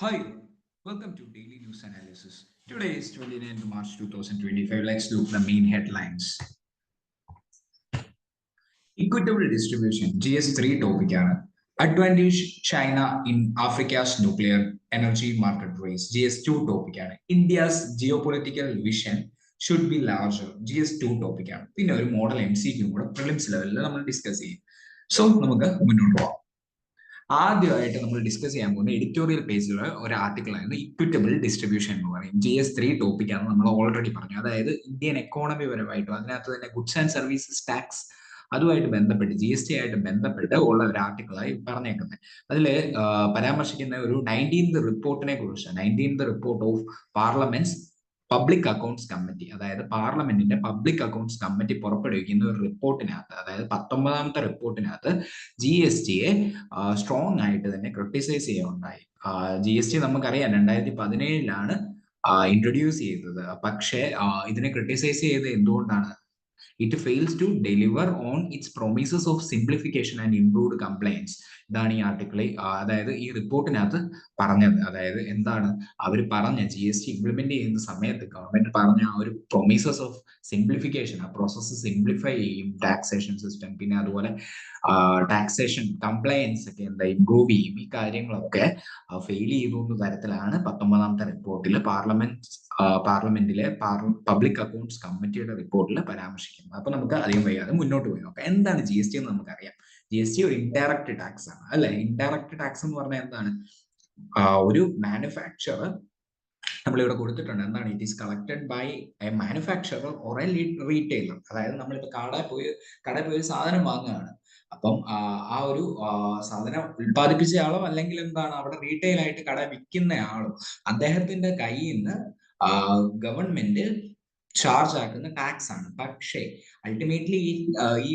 Hi, welcome to Daily News Analysis. Today is 29th March 2025. Let's look the main headlines. Equitable distribution, GS3 ടോപ്പിക്കാണ്. Advantage China in Africa's nuclear energy market race, GS2 ടോപ്പിക്കാണ്. India's geopolitical vision should be larger, GS2 ടോപ്പിക്കാണ്. പിന്നെ ഒരു model MCQ കൂടെ prelims ലെവലിൽ നമ്മൾ discuss ചെയ്യും. So നമുക്ക് മുന്നോട്ട് പോകാം. ആദ്യമായിട്ട് നമ്മൾ ഡിസ്കസ് ചെയ്യാൻ പോകുന്ന എഡിറ്റോറിയൽ പേജിലുള്ള ഒരു ആർട്ടിക്കിൾ ആയിരുന്നു ഇക്വിറ്റബിൾ ഡിസ്ട്രിബ്യൂഷൻ എന്ന് പറയും. GS3 ടോപ്പിക്കാണ് നമ്മൾ ഓൾറെഡി പറഞ്ഞു. അതായത് ഇന്ത്യൻ എക്കോണമി പരമായിട്ടും അതിനകത്ത് തന്നെ ഗുഡ്സ് ആൻഡ് സർവീസസ് ടാക്സ് അതുമായിട്ട് ബന്ധപ്പെട്ട് GST ആയിട്ട് ബന്ധപ്പെട്ട് ഉള്ള ഒരു ആർട്ടിക്കിളായി പറഞ്ഞേക്കുന്നത്. അതിൽ പരാമർശിക്കുന്ന ഒരു 19th റിപ്പോർട്ടിനെ കുറിച്ച്, 19th report of parliament's public accounts committee, അതായത് പാർലമെന്റിന്റെ പബ്ലിക് അക്കൗണ്ട്സ് കമ്മിറ്റി പുറപ്പെടുവിക്കുന്ന ഒരു റിപ്പോർട്ടിനകത്ത്, അതായത് 19ാമത്തെ റിപ്പോർട്ടിനകത്ത് GST സ്ട്രോങ് ആയിട്ട് തന്നെ ക്രിട്ടിസൈസ് ചെയ്യുകയുണ്ടായി. GST നമുക്കറിയാം 2017 ഇൻട്രൊഡ്യൂസ് ചെയ്തത്. പക്ഷേ ഇതിനെ ക്രിട്ടിസൈസ് ചെയ്തത് എന്തുകൊണ്ടാണ്? It fails to deliver on its promises of simplification and improved compliance. ഇതാണ് ഈ ആർട്ടിക്കിളിൽ, അതായത് ഈ റിപ്പോർട്ടിനകത്ത് പറഞ്ഞത്. അതായത് എന്താണ് അവർ പറഞ്ഞ GST ഇംപ്ലിമെന്റ് ചെയ്യുന്ന സമയത്ത് ഗവൺമെന്റ് പറഞ്ഞ ആ ഒരു പ്രൊമിസസ് ഓഫ് സിംപ്ലിഫിക്കേഷൻ, ആ പ്രോസസ്സ് സിംപ്ലിഫൈ ചെയ്യും, ടാക്സേഷൻ സിസ്റ്റം, പിന്നെ അതുപോലെ ടാക്സേഷൻ കംപ്ലയൻസ് ഒക്കെ എന്താ ഇംപ്രൂവ് ചെയ്യും, ഈ കാര്യങ്ങളൊക്കെ ഫെയിൽ ചെയ്തു എന്ന തരത്തിലാണ് 19ാമത്തെ റിപ്പോർട്ടിൽ പാർലമെന്റിലെ പബ്ലിക് അക്കൗണ്ട്സ് കമ്മിറ്റിയുടെ റിപ്പോർട്ടിൽ പരാമർശിക്കുന്നത്. അപ്പൊ നമുക്ക് അധികം വൈകാതെ മുന്നോട്ട് പോയി നോക്കാം. എന്താണ് GST എന്ന് നമുക്കറിയാം. GST ഒരു ഇൻഡയറക്റ്റ് ടാക്സ് ആണ്, അല്ലെ? ഇൻഡയറക്റ്റ് ടാക്സ് എന്ന് പറഞ്ഞാൽ എന്താണ്? ഒരു മാനുഫാക്ചറർ, നമ്മളിവിടെ കൊടുത്തിട്ടുണ്ട് എന്താണ്, it is collected by a manufacturer or a retailer. അതായത് നമ്മളിപ്പോ കടയിൽ പോയി സാധനം വാങ്ങുകയാണ്. അപ്പം ആ ഒരു സാധനം ഉൽപ്പാദിപ്പിച്ച ആളോ അല്ലെങ്കിൽ എന്താണ് അവിടെ റീറ്റെയിൽ ആയിട്ട് കട വിൽക്കുന്ന ആളോ, അദ്ദേഹത്തിന്റെ കയ്യിൽ നിന്ന് ഗവൺമെന്റ് ചാർജ് ആക്കുന്ന ടാക്സ് ആണ്. പക്ഷേ അൾട്ടിമേറ്റ്ലി ഈ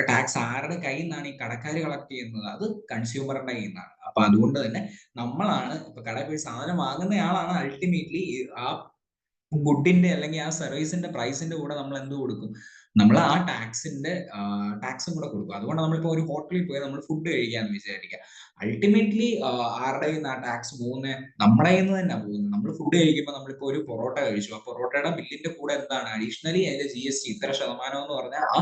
ടാക്സ് ആരുടെ കയ്യിൽ നിന്നാണ് ഈ കടക്കാർ കളക്ട് ചെയ്യുന്നത്? അത് കൺസ്യൂമറുടെ കയ്യിൽ നിന്നാണ്. അപ്പൊ അതുകൊണ്ട് തന്നെ നമ്മളാണ്, ഇപ്പൊ കടയിൽ പോയി സാധനം വാങ്ങുന്നയാളാണ് അൾട്ടിമേറ്റ്ലി ആ ഗുഡിന്റെ അല്ലെങ്കിൽ ആ സർവീസിന്റെ പ്രൈസിന്റെ കൂടെ നമ്മൾ എന്ത് കൊടുക്കും? നമ്മൾ ആ ടാക്സും കൂടെ കൊടുക്കും. അതുകൊണ്ട് നമ്മളിപ്പോ ഒരു ഹോട്ടലിൽ പോയി നമ്മൾ ഫുഡ് കഴിക്കാന്ന് വിചാരിക്കുക. അൾട്ടിമേറ്റ്ലി ആരുടെ കയ്യിൽ നിന്ന് ആ ടാക്സ് പോകുന്നത്? നമ്മുടെ കയ്യിൽ നിന്ന് തന്നെ പോകുന്നത്. നമ്മൾ ഫുഡ് കഴിക്കുമ്പോൾ നമ്മളിപ്പോ ഒരു പൊറോട്ട കഴിച്ചു, ആ പൊറോട്ടയുടെ ബില്ലിന്റെ കൂടെ എന്താണ് അഡീഷണലി അതിന്റെ GST ഇത്ര ശതമാനം എന്ന് പറഞ്ഞാൽ ആ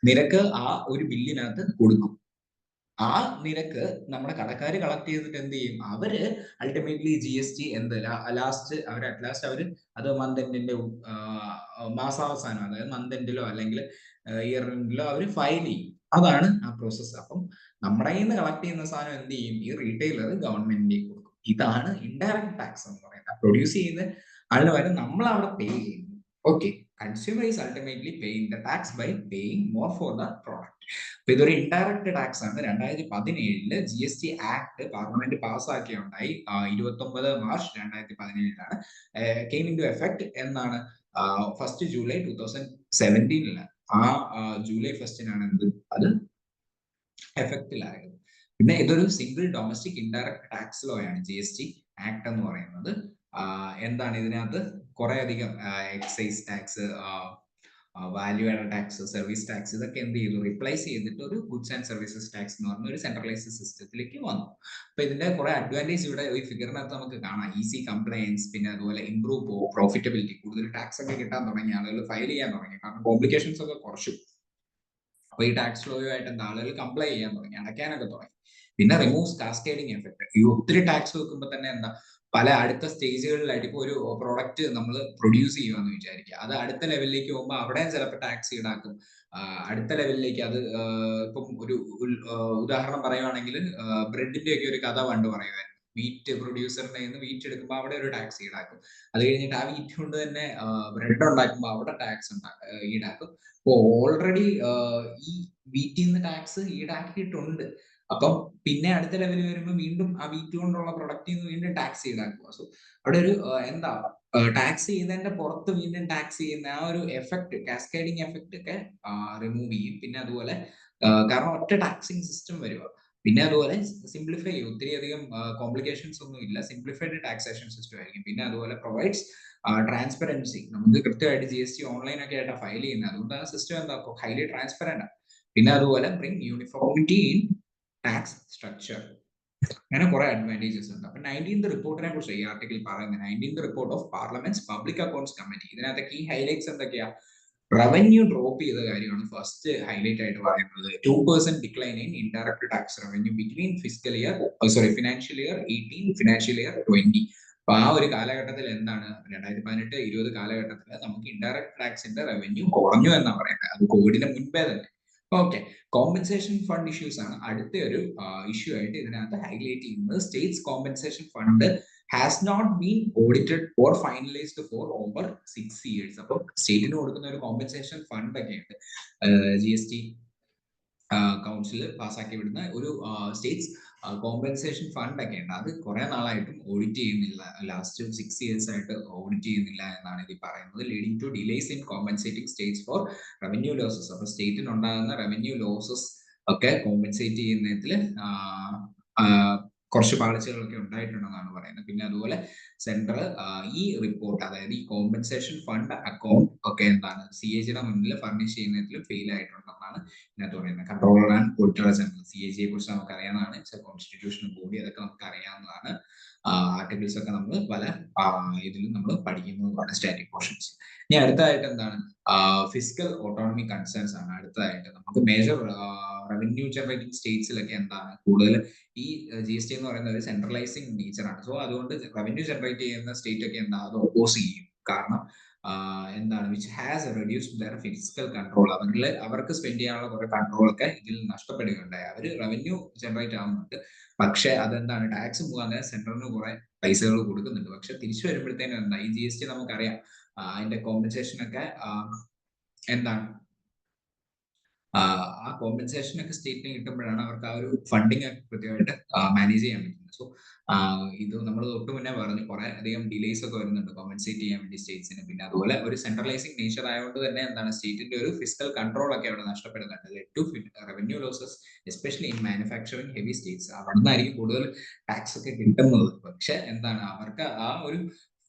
നിരക്ക് ആ ഒരു ബില്ലിനകത്ത് കൊടുക്കും. ആ നിരക്ക് നമ്മുടെ കടക്കാർ കളക്ട് ചെയ്തിട്ട് എന്ത് ചെയ്യും? അവര് അൾട്ടിമേറ്റ്ലി GST എന്ത് ലാസ്റ്റ് അവര് അത് മന്ത് എൻഡിന്റെ മാസാവസാനം, അതായത് മന്ത് എൻഡിലോ അല്ലെങ്കിൽ ഇയർ എൻഡിലോ അവർ ഫയൽ ചെയ്യും. അതാണ് ആ പ്രോസസ്സ്. അപ്പം നമ്മുടെ കയ്യിൽ നിന്ന് കളക്ട് ചെയ്യുന്ന സാധനം എന്ത് ചെയ്യും? ഈ റീറ്റെയിലർ ഗവൺമെന്റിലേക്ക് കൊടുക്കും. ഇതാണ് ഇൻഡയറക്ട് ടാക്സ് എന്ന് പറയുന്നത്. പ്രൊഡ്യൂസ് ചെയ്യുന്ന ആളുടെ വരെ നമ്മൾ അവിടെ പേ ചെയ്യുന്നു. Okay, consumer is ultimately paying the tax by paying more for the product. അപ്പൊ ഇതൊരു ഇൻഡയറക്ട് ടാക്സ് ആണ്. 2017 GST ആക്ട് പാർലമെന്റ് പാസ്സാക്കിയുണ്ടായി. 29 March 2017 came into effect. എന്നാണ്? 1 ജൂലൈ 2017. ആ ജൂലൈ 1 എന്ത് അത് എഫക്റ്റിലായത്. പിന്നെ ഇതൊരു single domestic indirect tax law ആണ് GST ആക്ട് എന്ന് പറയുന്നത്. എന്താണ് ഇതിനകത്ത് കുറെ അധികം excise tax, value added tax, service tax, ഇതൊക്കെ എന്ത് ചെയ്തു? റിപ്ലേസ് ചെയ്തിട്ട് ഒരു ഗുഡ്സ് ആൻഡ് സർവീസസ് ടാക്സ് എന്ന് പറഞ്ഞ ഒരു സെൻട്രലൈസ്ഡ് സിസ്റ്റത്തിലേക്ക് വന്നു. അപ്പൊ ഇതിന്റെ കുറെ അഡ്വാൻറ്റേജ് ഇവിടെ ഈ ഫിഗറിനകത്ത് നമുക്ക് കാണാം. ഈസി കംപ്ലയൻസ്, പിന്നെ അതുപോലെ ഇംപ്രൂവ് പ്രോഫിറ്റബിലിറ്റി, കൂടുതൽ ടാക്സ് ഒക്കെ കിട്ടാൻ തുടങ്ങി, ആളുകൾ ഫയൽ ചെയ്യാൻ തുടങ്ങി, കാരണം കോംപ്ലിക്കേഷൻസ് ഒക്കെ കുറച്ചു. അപ്പൊ ഈ ടാക്സ് ലോയുമായിട്ട് എന്താ ആളുകൾ കംപ്ലൈ ചെയ്യാൻ തുടങ്ങി, അടയ്ക്കാനൊക്കെ തുടങ്ങി. പിന്നെ റിമൂവ്സ് കാസ്കേഡിങ് എഫക്ട്. ഈ ഒത്തിരി ടാക്സ് വെക്കുമ്പോൾ തന്നെ എന്താ പല അടുത്ത സ്റ്റേജുകളിലായിട്ട് ഇപ്പൊ ഒരു പ്രോഡക്റ്റ് നമ്മൾ പ്രൊഡ്യൂസ് ചെയ്യുമെന്ന് വിചാരിക്കുക, അത് അടുത്ത ലെവലിലേക്ക് പോകുമ്പോൾ അവിടെയും ചിലപ്പോൾ ടാക്സ് ഈടാക്കും. അടുത്ത ലെവലിലേക്ക് അത് ഇപ്പം ഒരു ഉദാഹരണം പറയുവാണെങ്കിൽ ബ്രെഡിന്റെ ഒക്കെ ഒരു കഥ പണ്ട് പറയുമായിരുന്നു. വീറ്റ് പ്രൊഡ്യൂസറിന്റെ നിന്ന് വീറ്റ് എടുക്കുമ്പോൾ അവിടെ ഒരു ടാക്സ് ഈടാക്കും. അത് കഴിഞ്ഞിട്ട് ആ വീറ്റ് കൊണ്ട് തന്നെ ബ്രെഡ് ഉണ്ടാക്കുമ്പോൾ അവിടെ ടാക്സ് ഈടാക്കും. അപ്പൊ ഓൾറെഡി ഈ വീറ്റിൽ നിന്ന് ടാക്സ് ഈടാക്കിയിട്ടുണ്ട്. അപ്പം പിന്നെ അടുത്ത ലെവലിൽ വരുമ്പോൾ വീണ്ടും ആ വീറ്റ് കൊണ്ടുള്ള പ്രൊഡക്റ്റിൽ നിന്ന് വീണ്ടും ടാക്സ് ഈടാക്കുക. സോ അവിടെ ഒരു എന്താ ടാക്സ് ചെയ്യുന്നതിന്റെ പുറത്ത് വീണ്ടും ടാക്സ് ചെയ്യുന്ന ആ ഒരു എഫക്ട്, കാസ്കേഡിങ് എഫക്ട് ഒക്കെ റിമൂവ് ചെയ്യും. പിന്നെ അതുപോലെ കാരണം ഒറ്റ ടാക്സിങ് സിസ്റ്റം വരിക. പിന്നെ അതുപോലെ സിംപ്ലിഫൈ ചെയ്യും. ഒത്തിരി അധികം കോംപ്ലിക്കേഷൻസ് ഒന്നും ഇല്ല, സിംപ്ലിഫൈഡ് ടാക്സേഷൻ സിസ്റ്റം ആയിരിക്കും. പിന്നെ അതുപോലെ പ്രൊവൈഡ്സ് ട്രാൻസ്പെറൻസി. നമുക്ക് കൃത്യമായിട്ട് GST ഓൺലൈൻ ഒക്കെ ആയിട്ട് ഫയൽ ചെയ്യുന്നത്. അതുകൊണ്ട് ആ സിസ്റ്റം എന്താ ഹൈലി ട്രാൻസ്പെറന്റ് ആണ്. പിന്നെ അതുപോലെ bring uniformity in tax structure. അങ്ങനെ കുറെ അഡ്വാൻറ്റേജസ് ഉണ്ട്. അപ്പൊ 19th റിപ്പോർട്ടിനെ കുറിച്ച് ഈ ആർട്ടിക്കിൾ പറയുന്നത് 19th report of parliament's public accounts committee. ഇതിനകത്ത് കീ ഹൈലൈറ്റ്സ് എന്തൊക്കെയാ? റവന്യൂ ഡ്രോപ്പ് ചെയ്ത കാര്യമാണ് ഫസ്റ്റ് ഹൈലൈറ്റ് ആയിട്ട് പറയുന്നത്. 2% decline in indirect tax revenue between financial year 18 financial year 20. അപ്പൊ ആ ഒരു കാലഘട്ടത്തിൽ എന്താണ് 2018-20 കാലഘട്ടത്തിൽ നമുക്ക് ഇൻഡയറക്ട് ടാക്സിന്റെ റവന്യൂ കുറഞ്ഞു എന്നാണ് പറയുന്നത്. അത് കോവിഡിന് മുൻപേ തന്നെ. ഓക്കെ, കോമ്പൻസേഷൻ ഫണ്ട് ഇഷ്യൂസ് ആണ് അടുത്ത ഒരു ഇഷ്യൂ ആയിട്ട് ഇതിനകത്ത് ഹൈലൈറ്റ് ചെയ്യുന്നത്. States compensation fund has not been audited or finalised for over 6 years. അപ്പോൾ സ്റ്റേറ്റിന് കൊടുക്കുന്ന ഒരു കോമ്പൻസേഷൻ ഫണ്ട് ഒക്കെ ഉണ്ട്. GST കൗൺസിൽ പാസ്സാക്കി വിടുന്ന ഒരു സ്റ്റേറ്റ്സ് കോമ്പൻസേഷൻ ഫണ്ട് ഒക്കെ ഉണ്ട്. അത് കുറെ നാളായിട്ടും ഓഡിറ്റ് ചെയ്യുന്നില്ല. ലാസ്റ്റ് 6 years ആയിട്ട് ഓഡിറ്റ് ചെയ്യുന്നില്ല എന്നാണ് ഇത് പറയുന്നത്. Leading to delays in compensating states for revenue losses. അപ്പൊ സ്റ്റേറ്റിന് ഉണ്ടാകുന്ന റവന്യൂ ലോസസ് ഒക്കെ കോമ്പൻസേറ്റ് ചെയ്യുന്നതിൽ കുറച്ച് പാളിച്ചകളൊക്കെ ഉണ്ടായിട്ടുണ്ടെന്നാണ് പറയുന്നത്. പിന്നെ അതുപോലെ സെൻട്രൽ ഈ റിപ്പോർട്ട്, അതായത് ഈ കോമ്പൻസേഷൻ ഫണ്ട് അക്കൗണ്ട് ഒക്കെ എന്താണ് CAGയുടെ മുന്നിൽ ഫർണിഷ് ചെയ്യുന്നതിൽ ഫെയിൽ ആയിട്ടുണ്ടെന്നാണ് ഇതിനകത്ത് പറയുന്നത്. കൺട്രോളർ ആൻഡ് ഓഡിറ്റർ ജനറൽ, CAGയെ കുറിച്ച് നമുക്ക് അറിയാവുന്നതാണ്. കോൺസ്റ്റിറ്റ്യൂഷണൽ ബോഡി, അതൊക്കെ നമുക്ക് അറിയാവുന്നതാണ്. ആർട്ടിക്കിൾസ് ഒക്കെ നമ്മൾ പല ഇതിലും നമ്മൾ പഠിക്കുന്നതാണ് സ്റ്റാറ്റിക് പോർഷൻസ്. ഇനി അടുത്തതായിട്ട് എന്താണ് ഫിസിക്കൽ ഓട്ടോണമി കൺസേൺസ് ആണ്. അടുത്തതായിട്ട് നമുക്ക് മേജർ റവന്യൂ ജനറേറ്റിംഗ് സ്റ്റേറ്റ്സിലൊക്കെ എന്താണ് കൂടുതൽ ഈ GST എന്ന് പറയുന്ന ഒരു സെൻട്രലൈസിങ് നേച്ചറാണ്. സോ അതുകൊണ്ട് റവന്യൂ ജനറേറ്റ് ചെയ്യുന്ന സ്റ്റേറ്റ് ഒക്കെ എന്താ അത് ഓപ്പോസ് ചെയ്യും. കാരണം എന്താണ് which has reduced there physical control. അവർക്ക് സ്പെൻഡ് ചെയ്യാനുള്ള കുറെ കൺട്രോൾ ഒക്കെ ഇതിൽ നഷ്ടപ്പെടുകയുണ്ടായി. അവർ റവന്യൂ ജനറേറ്റ് ആവുന്നുണ്ട്, പക്ഷെ അതെന്താണ് ടാക്സ് മുഖാന്തരം സെൻട്രലിന് കുറെ പൈസകൾ കൊടുക്കുന്നുണ്ട്. പക്ഷെ തിരിച്ചു വരുമ്പോഴത്തേനും എന്താ ഈ GST നമുക്കറിയാം അതിന്റെ കോമ്പൻസേഷൻ ഒക്കെ എന്താണ് ആ കോമ്പൻസേഷൻ ഒക്കെ സ്റ്റേറ്റിന് കിട്ടുമ്പോഴാണ് അവർക്ക് ആ ഒരു ഫണ്ടിങ് ഒക്കെ കൃത്യമായിട്ട് മാനേജ് ചെയ്യാൻ പറ്റുന്നത്. സോ ഇത് നമ്മൾ തൊട്ട് മുന്നേ പറഞ്ഞു കുറെ അധികം ഡിലേസ് ഒക്കെ വരുന്നുണ്ട് കോമ്പൻസേറ്റ് ചെയ്യാൻ വേണ്ടി സ്റ്റേറ്റ്സിന്. പിന്നെ അതുപോലെ ഒരു സെൻട്രലൈസിങ് നേച്ചർ ആയതുകൊണ്ട് തന്നെ എന്താണ് സ്റ്റേറ്റിന്റെ ഒരു ഫിസിക്കൽ കൺട്രോൾ ഒക്കെ അവിടെ നഷ്ടപ്പെടുന്നുണ്ട്. To revenue losses especially in manufacturing heavy states. അവിടെ നിന്നായിരിക്കും കൂടുതൽ ടാക്സ് ഒക്കെ കിട്ടുന്നത്. പക്ഷെ എന്താണ് അവർക്ക് ആ ഒരു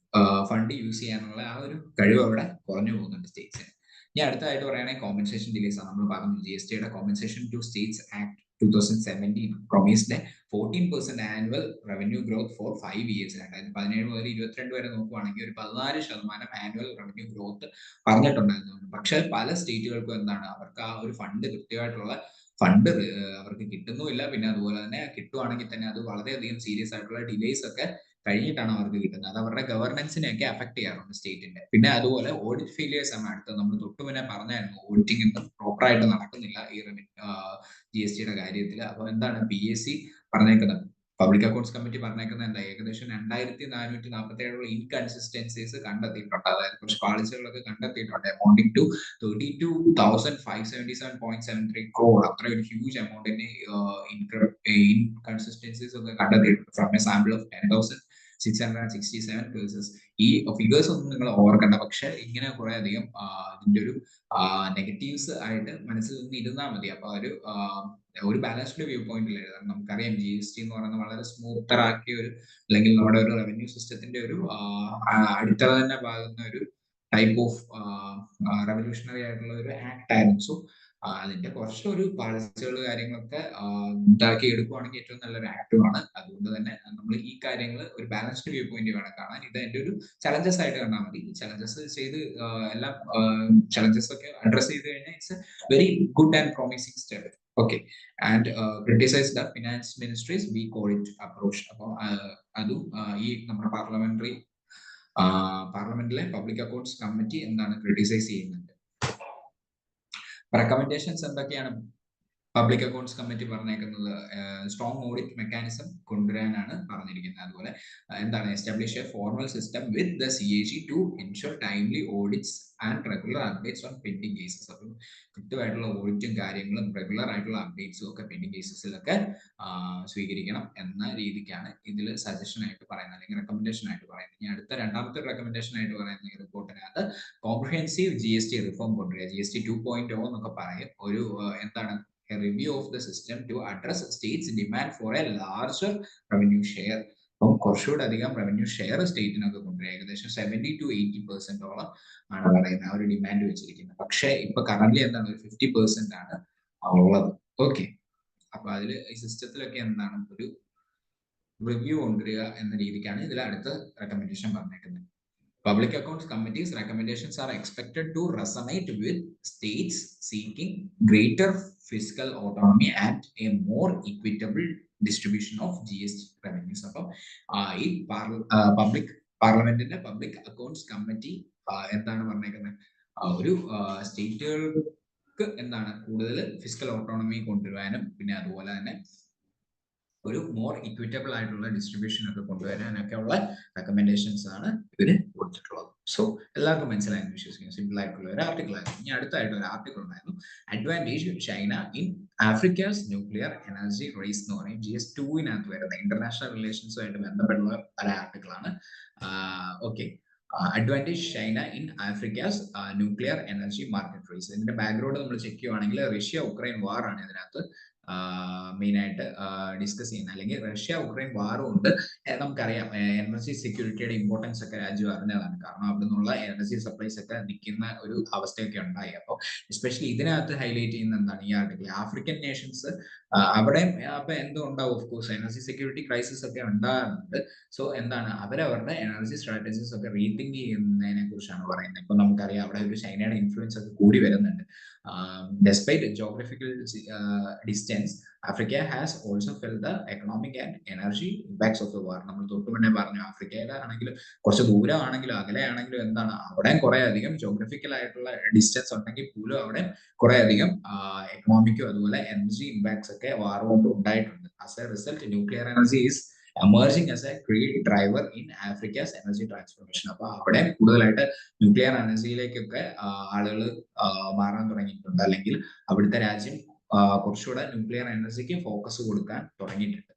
ഫണ്ട് യൂസ് ചെയ്യാനുള്ള ആ ഒരു കഴിവ് അവിടെ കുറഞ്ഞു പോകുന്നുണ്ട് സ്റ്റേറ്റ്സിന്. ഇനി അടുത്തതായിട്ട് പറയുകയാണെങ്കിൽ കോമ്പൻസേഷൻ ഡിലേസ് ആണ്. നമ്മൾ പറഞ്ഞു GSTയുടെ compensation to states act 2017 promised 14% annual revenue growth for 5 years. 2017 മുതൽ 2022 വരെ നോക്കുവാണെങ്കിൽ ഒരു 14% ആനുവൽ റവന്യൂ ഗ്രോത്ത് പറഞ്ഞിട്ടുണ്ടായിരുന്നു. പക്ഷെ പല സ്റ്റേറ്റുകൾക്കും എന്താണ് അവർക്ക് ആ ഒരു ഫണ്ട് കൃത്യമായിട്ടുള്ള ഫണ്ട് അവർക്ക് കിട്ടുന്നുമില്ല. പിന്നെ അതുപോലെ തന്നെ കിട്ടുവാണെങ്കിൽ തന്നെ അത് വളരെയധികം സീരിയസ് ആയിട്ടുള്ള ഡിലേസ് ഒക്കെ കഴിഞ്ഞിട്ടാണ് അവർക്ക് കിട്ടുന്നത്. അത് അവരുടെ ഗവർണൻസിനെയൊക്കെ അഫക്ട് ചെയ്യാറുണ്ട് സ്റ്റേറ്റിന്റെ. പിന്നെ അതുപോലെ ഓഡിറ്റ് ഫെയിലിയേഴ്സ് ആണ് അടുത്തത്. നമ്മൾ തൊട്ട് മുന്നേ പറഞ്ഞായിരുന്നു ഓഡിറ്റിംഗ് പ്രോപ്പർ ആയിട്ട് നടക്കുന്നില്ല ഈ GSTയുടെ കാര്യത്തിൽ. അപ്പൊ എന്താണ് PAC പറഞ്ഞേക്കുന്നത്, പബ്ലിക് അക്കൗണ്ട്സ് കമ്മിറ്റി പറഞ്ഞേക്കുന്നത് എന്താ, ഏകദേശം 2447 ഇൻകൺസിസ്റ്റൻസീസ് കണ്ടെത്തിയിട്ടുണ്ട്. അതായത് കുറച്ച് പാളിച്ചകളൊക്കെ കണ്ടെത്തിയിട്ടുണ്ട്. Amounting to 32,577.73 crore. അത്ര ഒരു ഹ്യൂജ് എമൗണ്ടിന് ഇൻകൺസിസ്റ്റൻസീസ് ഒക്കെ കണ്ടെത്തിയിട്ടുണ്ട് from a sample of 10,667 cases. ഈ ഫിഗേഴ്സ് ഒന്നും നിങ്ങൾ ഓർക്കണ്ട, പക്ഷെ ഇങ്ങനെ കുറെ അധികം ഇതിന്റെ ഒരു നെഗറ്റീവ്സ് ആയിട്ട് മനസ്സിൽ നിന്ന് ഇരുന്നാൽ മതി. അപ്പൊ ഒരു ബാലൻസ്ഡ് വ്യൂ പോയിന്റിൽ എഴുതാം. നമുക്കറിയാം GST എന്ന് പറയുന്നത് വളരെ സ്മൂത്തർ ആക്കിയ ഒരു, അല്ലെങ്കിൽ നമ്മുടെ ഒരു റവന്യൂ സിസ്റ്റത്തിന്റെ ഒരു അടിത്തറ തന്നെ പാകുന്ന ഒരു ടൈപ്പ് ഓഫ് റെവല്യൂഷണറി ആയിട്ടുള്ള ഒരു ആക്ട് ആയിരുന്നു. സോ അതിന്റെ കുറച്ചൊരു പാളിച്ചകൾ കാര്യങ്ങളൊക്കെ ഇതാക്കി എടുക്കുവാണെങ്കിൽ ഏറ്റവും നല്ലൊരു ആക്ടുമാണ്. അതുകൊണ്ട് തന്നെ നമ്മൾ ഈ കാര്യങ്ങൾ ഒരു ബാലൻസ്ഡ് വ്യൂ പോയിന്റ് വേണം കാണാൻ. ഇത് എന്റെ ഒരു ചലഞ്ചസ് ആയിട്ട് കണ്ടാൽ മതി. ചലഞ്ചസ് ചെയ്ത് എല്ലാം ചലഞ്ചസ് ഒക്കെ അഡ്രസ് ചെയ്ത് കഴിഞ്ഞാൽ it's very good and promising step. Okay, and criticise the finance ministries weak audit approach. അപ്പോൾ അതും ഈ നമ്മുടെ പാർലമെന്റിലെ പബ്ലിക് അക്കൗണ്ട്സ് കമ്മിറ്റി എന്താണ് ക്രിട്ടിസൈസ് ചെയ്യുന്നുണ്ട്. റെക്കമെൻഡേഷൻസ് എന്തൊക്കെയാണ് പബ്ലിക് അക്കൗണ്ട്സ് കമ്മിറ്റി പറഞ്ഞേക്കുന്നത്? സ്ട്രോങ് ഓഡിറ്റ് മെക്കാനിസം കൊണ്ടുവരാനാണ് പറഞ്ഞിരിക്കുന്നത്. അതുപോലെ എന്താണ് establish a formal system with the CAG to ensure timely audits and regular updates on pending cases. അപ്പം കൃത്യമായിട്ടുള്ള ഓഡിറ്റും കാര്യങ്ങളും റെഗുലർ ആയിട്ടുള്ള അപ്ഡേറ്റ്സും ഒക്കെ പെൻഡിങ് കേസസിലൊക്കെ സ്വീകരിക്കണം എന്ന രീതിക്കാണ് ഇതിൽ സജഷൻ ആയിട്ട് പറയുന്നത്, അല്ലെങ്കിൽ റെക്കമെൻഡേഷൻ ആയിട്ട് പറയുന്നത്. ഇനി അടുത്ത രണ്ടാമത്തെ റെക്കമെൻഡേഷൻ ആയിട്ട് പറയുന്ന ഈ റിപ്പോർട്ടിനകത്ത് കോംപ്രിഹെൻസീവ് GST റിഫോം കൊണ്ടുവരിക. GST 2.0 എന്നൊക്കെ പറയും. ഒരു എന്താണ് a review of the system to address states demand for a larger revenue share. അപ്പം കുറച്ചുകൂടെ അധികം റവന്യൂ ഷെയർ സ്റ്റേറ്റിനൊക്കെ കൊണ്ടുവരിക. ഏകദേശം 70 to 80% ആണ് പറയുന്നത് ആ ഒരു ഡിമാൻഡ് വെച്ചിരിക്കുന്നത്. പക്ഷെ ഇപ്പൊ കറന്റ് എന്താണ് ഒരു 50% ആണ് ഉള്ളത്. ഓക്കെ, അപ്പൊ അതിൽ ഈ സിസ്റ്റത്തിലൊക്കെ എന്താണ് ഒരു റിവ്യൂ കൊണ്ടുവരിക എന്ന രീതിക്കാണ് ഇതിൽ അടുത്ത റെക്കമെൻഡേഷൻ പറഞ്ഞേക്കുന്നത്. Public accounts committees' recommendations are expected to resonate with states seeking greater fiscal autonomy and a more equitable distribution of GST revenues. അപ്പം ഈ പാർലമെന്റിന്റെ പബ്ലിക് അക്കൗണ്ട്സ് കമ്മിറ്റി എന്താണ് പറഞ്ഞേക്കുന്നത്, ഒരു സ്റ്റേറ്റുകൾക്ക് എന്താണ് കൂടുതൽ ഫിസിക്കൽ ഓട്ടോണമി കൊണ്ടുവരാനും പിന്നെ അതുപോലെ തന്നെ ഒരു മോർ ഇക്വിറ്റബിൾ ആയിട്ടുള്ള ഡിസ്ട്രിബ്യൂഷൻ ഒക്കെ കൊണ്ടുവരാനൊക്കെ ഉള്ള റെക്കമെൻഡേഷൻസ് ആണ് ഇതിന് കൊടുത്തിട്ടുള്ളത്. സോ എല്ലാവർക്കും മനസ്സിലായെന്ന് വിശ്വസിക്കുന്നു. സിമ്പിൾ ആയിട്ടുള്ള ഒരു ആർട്ടിക്കിൾ ആയിരുന്നു. ഇനി അടുത്തായിട്ട് ഒരു ആർട്ടിക്കിൾ ഉണ്ടായിരുന്നു, advantage China in Africa's nuclear energy race എന്ന് പറയും. GS2 വരുന്ന ഇന്റർനാഷണൽ റിലേഷൻസുമായിട്ട് ബന്ധപ്പെട്ടുള്ള ഒരു ആർട്ടിക്കിൾ ആണ്. Okay, advantage China in Africa's nuclear energy market race. ഇതിന്റെ ബാക്ക്ഗ്രൗണ്ട് നമ്മൾ ചെക്ക് ചെയ്യുവാണെങ്കിൽ റഷ്യ ഉക്രൈൻ വാർ ആണ് ഇതിനകത്ത് മെയിൻ ആയിട്ട് ഡിസ്കസ് ചെയ്യുന്നത്. അല്ലെങ്കിൽ റഷ്യ ഉക്രൈൻ വാറും ഉണ്ട്. നമുക്കറിയാം എനർജി സെക്യൂരിറ്റിയുടെ ഇമ്പോർട്ടൻസ് ഒക്കെ രാജ്യം അറിഞ്ഞതാണ്. കാരണം അവിടെ നിന്നുള്ള എനർജി സപ്ലൈസ് ഒക്കെ നിൽക്കുന്ന ഒരു അവസ്ഥയൊക്കെ ഉണ്ടായി. അപ്പോൾ എസ്പെഷ്യലി ഇതിനകത്ത് ഹൈലൈറ്റ് ചെയ്യുന്ന എന്താണ് ഈ ആർട്ടിക്കിൾ, ആഫ്രിക്കൻ നേഷൻസ് അവിടെ അപ്പൊ എന്തുണ്ടാവും, of course energy security crisis ഒക്കെ ഉണ്ടാകുന്നുണ്ട്. സോ എന്താണ് അവരവരുടെ എനർജി സ്ട്രാറ്റജീസ് ഒക്കെ റീതിങ്ക് ചെയ്യുന്നതിനെ കുറിച്ചാണ് പറയുന്നത്. ഇപ്പൊ നമുക്കറിയാം അവിടെ ഒരു ചൈനയുടെ ഇൻഫ്ലുവൻസ് ഒക്കെ കൂടി വരുന്നുണ്ട്. Despite geographical distance, Africa has also felt the economic and energy impacts of the war. നമ്മൾ തൊട്ട് മുന്നേ പറഞ്ഞു, ആഫ്രിക്കയിലെ ആണെങ്കിലും കുറച്ച് ദൂരമാണെങ്കിലും അകലെയാണെങ്കിലും എന്താണ് അവിടെ കുറെ അധികം ജോഗ്രഫിക്കൽ ആയിട്ടുള്ള ഡിസ്റ്റൻസ് ഉണ്ടെങ്കിൽ പോലും അവിടെ കുറെ അധികം എക്കണോമിക്കും അതുപോലെ എനർജി ഇമ്പാക്ട്സ് ഒക്കെ വാർ കൊണ്ട് ഉണ്ടായിട്ടുണ്ട്. As A result nuclear energy is emerging as a great driver in Africa's energy transformation. അപ്പൊ അവിടെ കൂടുതലായിട്ട് ന്യൂക്ലിയർ എനർജിയിലേക്കൊക്കെ ആളുകൾ മാറാൻ തുടങ്ങിയിട്ടുണ്ട്, അല്ലെങ്കിൽ അവിടുത്തെ രാജ്യം കുറച്ചുകൂടെ ന്യൂക്ലിയർ എനർജിക്ക് ഫോക്കസ് കൊടുക്കാൻ തുടങ്ങിയിട്ടുണ്ട്.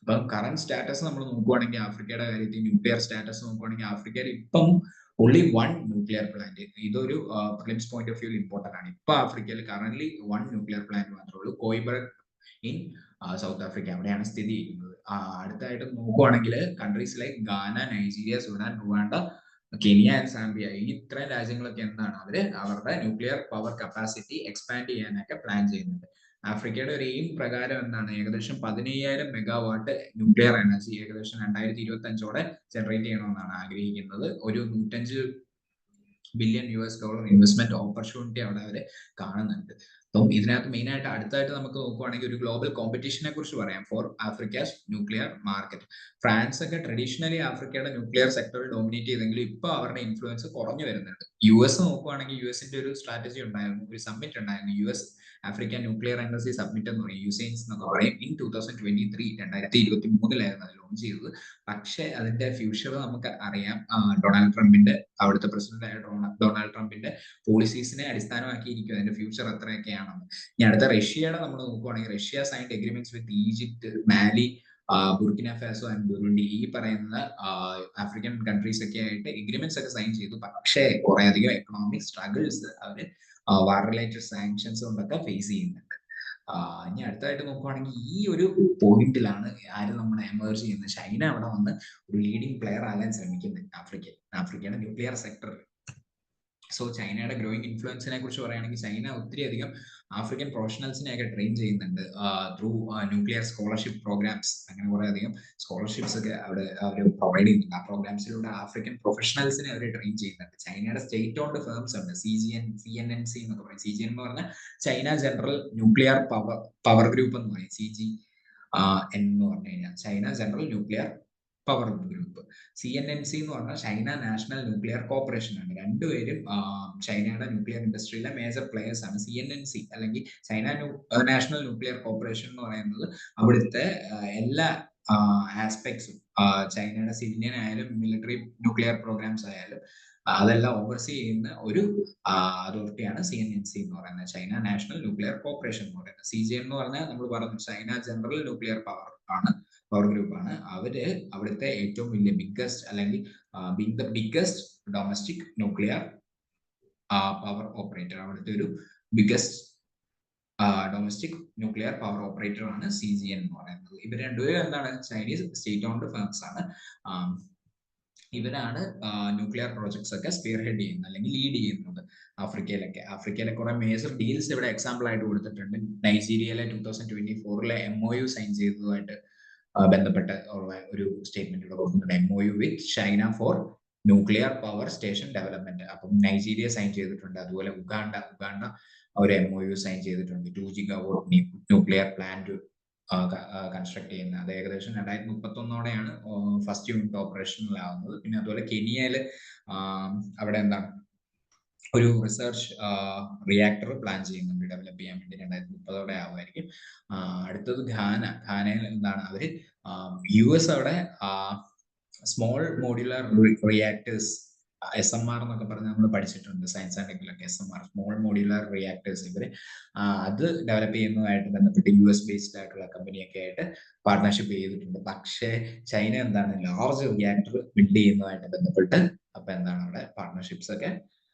അപ്പം കറന്റ് സ്റ്റാറ്റസ് നമ്മൾ നോക്കുവാണെങ്കിൽ ആഫ്രിക്കയുടെ കാര്യത്തിൽ ന്യൂക്ലിയർ സ്റ്റാറ്റസ് നോക്കുവാണെങ്കിൽ ആഫ്രിക്കയിൽ ഇപ്പം only one nuclear plant. ഇതൊരു prelims point of view important ആണ്. ഇപ്പൊ ആഫ്രിക്കയിൽ കറന്റ്ലി one nuclear plant മാത്രമേ ഉള്ളൂ, കോയിബർഗ് ഇൻ സൗത്ത് ആഫ്രിക്ക, അവിടെയാണ് സ്ഥിതി ചെയ്യുന്നത്. അടുത്തായിട്ട് നോക്കുവാണെങ്കിൽ കൺട്രീസ് ലൈക്ക് ഗാന, Nigeria, Sudan, Rwanda, Kenya and Zambia, ഈ ഇത്രയും രാജ്യങ്ങളൊക്കെ എന്താണ് അവര് അവരുടെ ന്യൂക്ലിയർ പവർ കപ്പാസിറ്റി എക്സ്പാൻഡ് ചെയ്യാനൊക്കെ പ്ലാൻ ചെയ്യുന്നുണ്ട്. ആഫ്രിക്കയുടെ ഒരു എയിം പ്രകാരം എന്താണ് ഏകദേശം 15,000 മെഗാവാട്ട് ന്യൂക്ലിയർ എനർജി ഏകദേശം 2025 ജനറേറ്റ് ചെയ്യണമെന്നാണ് ആഗ്രഹിക്കുന്നത്. ഒരു $105 ബില്യൺ ഇൻവെസ്റ്റ്മെന്റ് ഓപ്പർച്യൂണിറ്റി അവിടെ അവര് കാണുന്നുണ്ട്. അപ്പം ഇതിനകത്ത് മെയിൻ ആയിട്ട് അടുത്തായിട്ട് നമുക്ക് നോക്കുവാണെങ്കിൽ ഒരു ഗ്ലോബൽ കോമ്പറ്റീഷനെ കുറിച്ച് പറയാം ഫോർ ആഫ്രിക്കാസ് ന്യൂക്ലിയർ മാർക്കറ്റ്. ഫ്രാൻസ് ഒക്കെ ട്രഡീഷണലി ആഫ്രിക്കയുടെ ന്യൂക്ലിയർ സെക്ടറിൽ ഡോമിനേറ്റ് ചെയ്തെങ്കിലും ഇപ്പൊ അവരുടെ ഇൻഫ്ലുവൻസ് കുറഞ്ഞു വരുന്നുണ്ട്. US നോക്കുവാണെങ്കിൽ US-ന്റെ ഒരു സ്ട്രാറ്റജി ഉണ്ടായിരുന്നു, ഒരു സമ്മിറ്റ് ഉണ്ടായിരുന്നു, US Africa nuclear energy submit എന്ന് പറയും, യുസൈൻസ് എന്നൊക്കെ പറയും. ഇൻ 2023 2023 അത് ലോഞ്ച് ചെയ്തത്. പക്ഷെ അതിന്റെ ഫ്യൂച്ചർ നമുക്ക് അറിയാം, ഡൊണാൾഡ് ട്രംപിന്റെ അവിടുത്തെ പ്രസിഡന്റ് ആയ ഡൊണാൾഡ് ട്രംപിന്റെ പോളിസീസിനെ അടിസ്ഥാനമാക്കിയിരിക്കും അതിന്റെ ഫ്യൂച്ചർ എത്രയൊക്കെയാണെന്ന്. ഇനി അടുത്ത റഷ്യയുടെ നമ്മൾ നോക്കുവാണെങ്കിൽ Russia signed agreements with Egypt, Mali, Burkina Faso and Burundi, ഈ പറയുന്ന ആഫ്രിക്കൻ കൺട്രീസ് ഒക്കെ ആയിട്ട് എഗ്രിമെന്റ്സ് ഒക്കെ സൈൻ ചെയ്തു. പക്ഷേ കുറെ അധികം എക്കണോമിക് സ്ട്രഗിൾസ് അവര് വാർ റിലേറ്റഡ് സാങ്ഷൻസ് കൊണ്ടൊക്കെ ഫേസ് ചെയ്യുന്നുണ്ട്. ഇനി അടുത്തായിട്ട് നോക്കുവാണെങ്കിൽ ഈ ഒരു പോയിന്റിലാണ് ആര് നമ്മുടെ എമേർജ് ചെയ്യുന്നത്, ചൈന അവിടെ വന്ന് ഒരു ലീഡിംഗ് പ്ലെയർ ആകാൻ ശ്രമിക്കുന്നത് ആഫ്രിക്കയുടെ ന്യൂക്ലിയർ സെക്ടറിൽ. സോ ചൈനയുടെ ഗ്രോയിങ് ഇൻഫ്ലുവൻസിനെ കുറിച്ച് പറയുകയാണെങ്കിൽ ചൈന ഒത്തിരി അധികം ആഫ്രിക്കൻ പ്രൊഫഷണൽസിനെ ഒക്കെ ട്രെയിൻ ചെയ്യുന്നുണ്ട് ത്രൂ ന്യൂക്ലിയർ സ്കോളർഷിപ്പ് പ്രോഗ്രാംസ്. അങ്ങനെ കുറെ അധികം സ്കോളർഷിപ്സ് ഒക്കെ അവിടെ അവർ പ്രൊവൈഡ് ചെയ്യുന്നുണ്ട്. ആ പ്രോഗ്രാംസിലൂടെ ആഫ്രിക്കൻ പ്രൊഫഷണൽസിനെ അവർ ട്രെയിൻ ചെയ്യുന്നുണ്ട്. ചൈനയുടെ സ്റ്റേറ്റ് ഓൺഡ് ഫേംസ് ഉണ്ട്, CNNC എന്നൊക്കെ പറയും. CGN എന്ന് പറഞ്ഞാൽ China general nuclear power group എന്ന് പറയും. എന്ന് പറഞ്ഞു കഴിഞ്ഞാൽ China general nuclear power group. CNNC എന്ന് പറഞ്ഞാൽ ചൈന നാഷണൽ ന്യൂക്ലിയർ കോർപ്പറേഷൻ ആണ്. രണ്ടുപേരും ചൈനയുടെ ന്യൂക്ലിയർ ഇൻഡസ്ട്രിയിലെ മേജർ പ്ലേയേഴ്സ് ആണ്. CNNC അല്ലെങ്കിൽ ചൈന നാഷണൽ ന്യൂക്ലിയർ കോർപ്പറേഷൻ എന്ന് പറയുന്നത് അവിടുത്തെ എല്ലാ ആസ്പെക്ട്സും ചൈനയുടെ സിവിലിയൻ ആയാലും മിലിറ്ററി ന്യൂക്ലിയർ പ്രോഗ്രാംസ് ആയാലും അതെല്ലാം ഓവർസീ ചെയ്യുന്ന ഒരു അതോറിറ്റിയാണ് CNNC എന്ന് പറയുന്നത്, ചൈന നാഷണൽ ന്യൂക്ലിയർ കോർപ്പറേഷൻ എന്ന് പറയുന്നത്. CGN എന്ന് പറഞ്ഞാൽ നമ്മൾ പറഞ്ഞു China general nuclear power group ആണ്. അവര് അവിടുത്തെ ഏറ്റവും വലിയ ബിഗ്ഗസ്റ്റ് അല്ലെങ്കിൽ being the biggest domestic nuclear power operator, അവിടുത്തെ ഒരു biggest domestic nuclear power operator ആണ് CGN എന്ന് പറയുന്നത്. ഇവർ രണ്ടുപേരും എന്താണ് ചൈനീസ് സ്റ്റേറ്റ് ഓൺഡ് ഫേംസ് ആണ്. ഇവരാണ് ന്യൂക്ലിയർ പ്രോജക്ട്സ് ഒക്കെ സ്പിയർ ഹെഡ് ചെയ്യുന്നത് അല്ലെങ്കിൽ ലീഡ് ചെയ്യുന്നത് ആഫ്രിക്കയിലെ കുറെ മേജർ ഡീൽസ് ഇവിടെ എക്സാമ്പിൾ ആയിട്ട് കൊടുത്തിട്ടുണ്ട്. നൈജീരിയയിലെ 2024 MOU സൈൻ ചെയ്തതുമായിട്ട് ബന്ധപ്പെട്ട് ഉള്ള ഒരു സ്റ്റേറ്റ്മെന്റ് ഇവിടെ കൊടുക്കുന്നുണ്ട്. MOU with China for nuclear power station development. അപ്പം നൈജീരിയ സൈൻ ചെയ്തിട്ടുണ്ട്, അതുപോലെ ഉഗാണ്ട ഒരു MOU സൈൻ ചെയ്തിട്ടുണ്ട്. 2 GW ന്യൂക്ലിയർ പ്ലാന്റ് കൺസ്ട്രക്ട് ചെയ്യുന്നത്. അത് ഏകദേശം 2031 ഫസ്റ്റ് യൂണിറ്റ് ഓപ്പറേഷണൽ ആവുന്നത്. പിന്നെ അതുപോലെ കെനിയയില് അവിടെ എന്താണ് ഒരു റിസർച്ച് റിയാക്ടർ പ്ലാൻ ചെയ്യുന്നുണ്ട് ഡെവലപ്പ് ചെയ്യാൻ വേണ്ടി. 2030 ആവുമായിരിക്കും. അടുത്തത് ഘാനയിൽ എന്താണ് അവര് US അവിടെ സ്മോൾ മോഡുലാർ റിയാക്ടേഴ്സ് SMR എന്നൊക്കെ പറഞ്ഞ് നമ്മൾ പഠിച്ചിട്ടുണ്ട് സയൻസ് ആൻഡ് ടെക്നിലൊക്കെ. SMR സ്മോൾ മോഡുലാർ റിയാക്ടേഴ്സ് ഇവര് അത് ഡെവലപ്പ് ചെയ്യുന്നതുമായിട്ട് ബന്ധപ്പെട്ട് US ബേസ്ഡ് ആയിട്ടുള്ള കമ്പനിയൊക്കെ ആയിട്ട് പാർട്ട്ണർഷിപ്പ് ചെയ്തിട്ടുണ്ട്. പക്ഷേ ചൈന എന്താണ് ലാർജ് റിയാക്ടർ ബിൽഡ് ചെയ്യുന്നതുമായിട്ട് ബന്ധപ്പെട്ട് അപ്പൊ എന്താണ് അവിടെ പാർട്ട്ണർഷിപ്സ് ഒക്കെ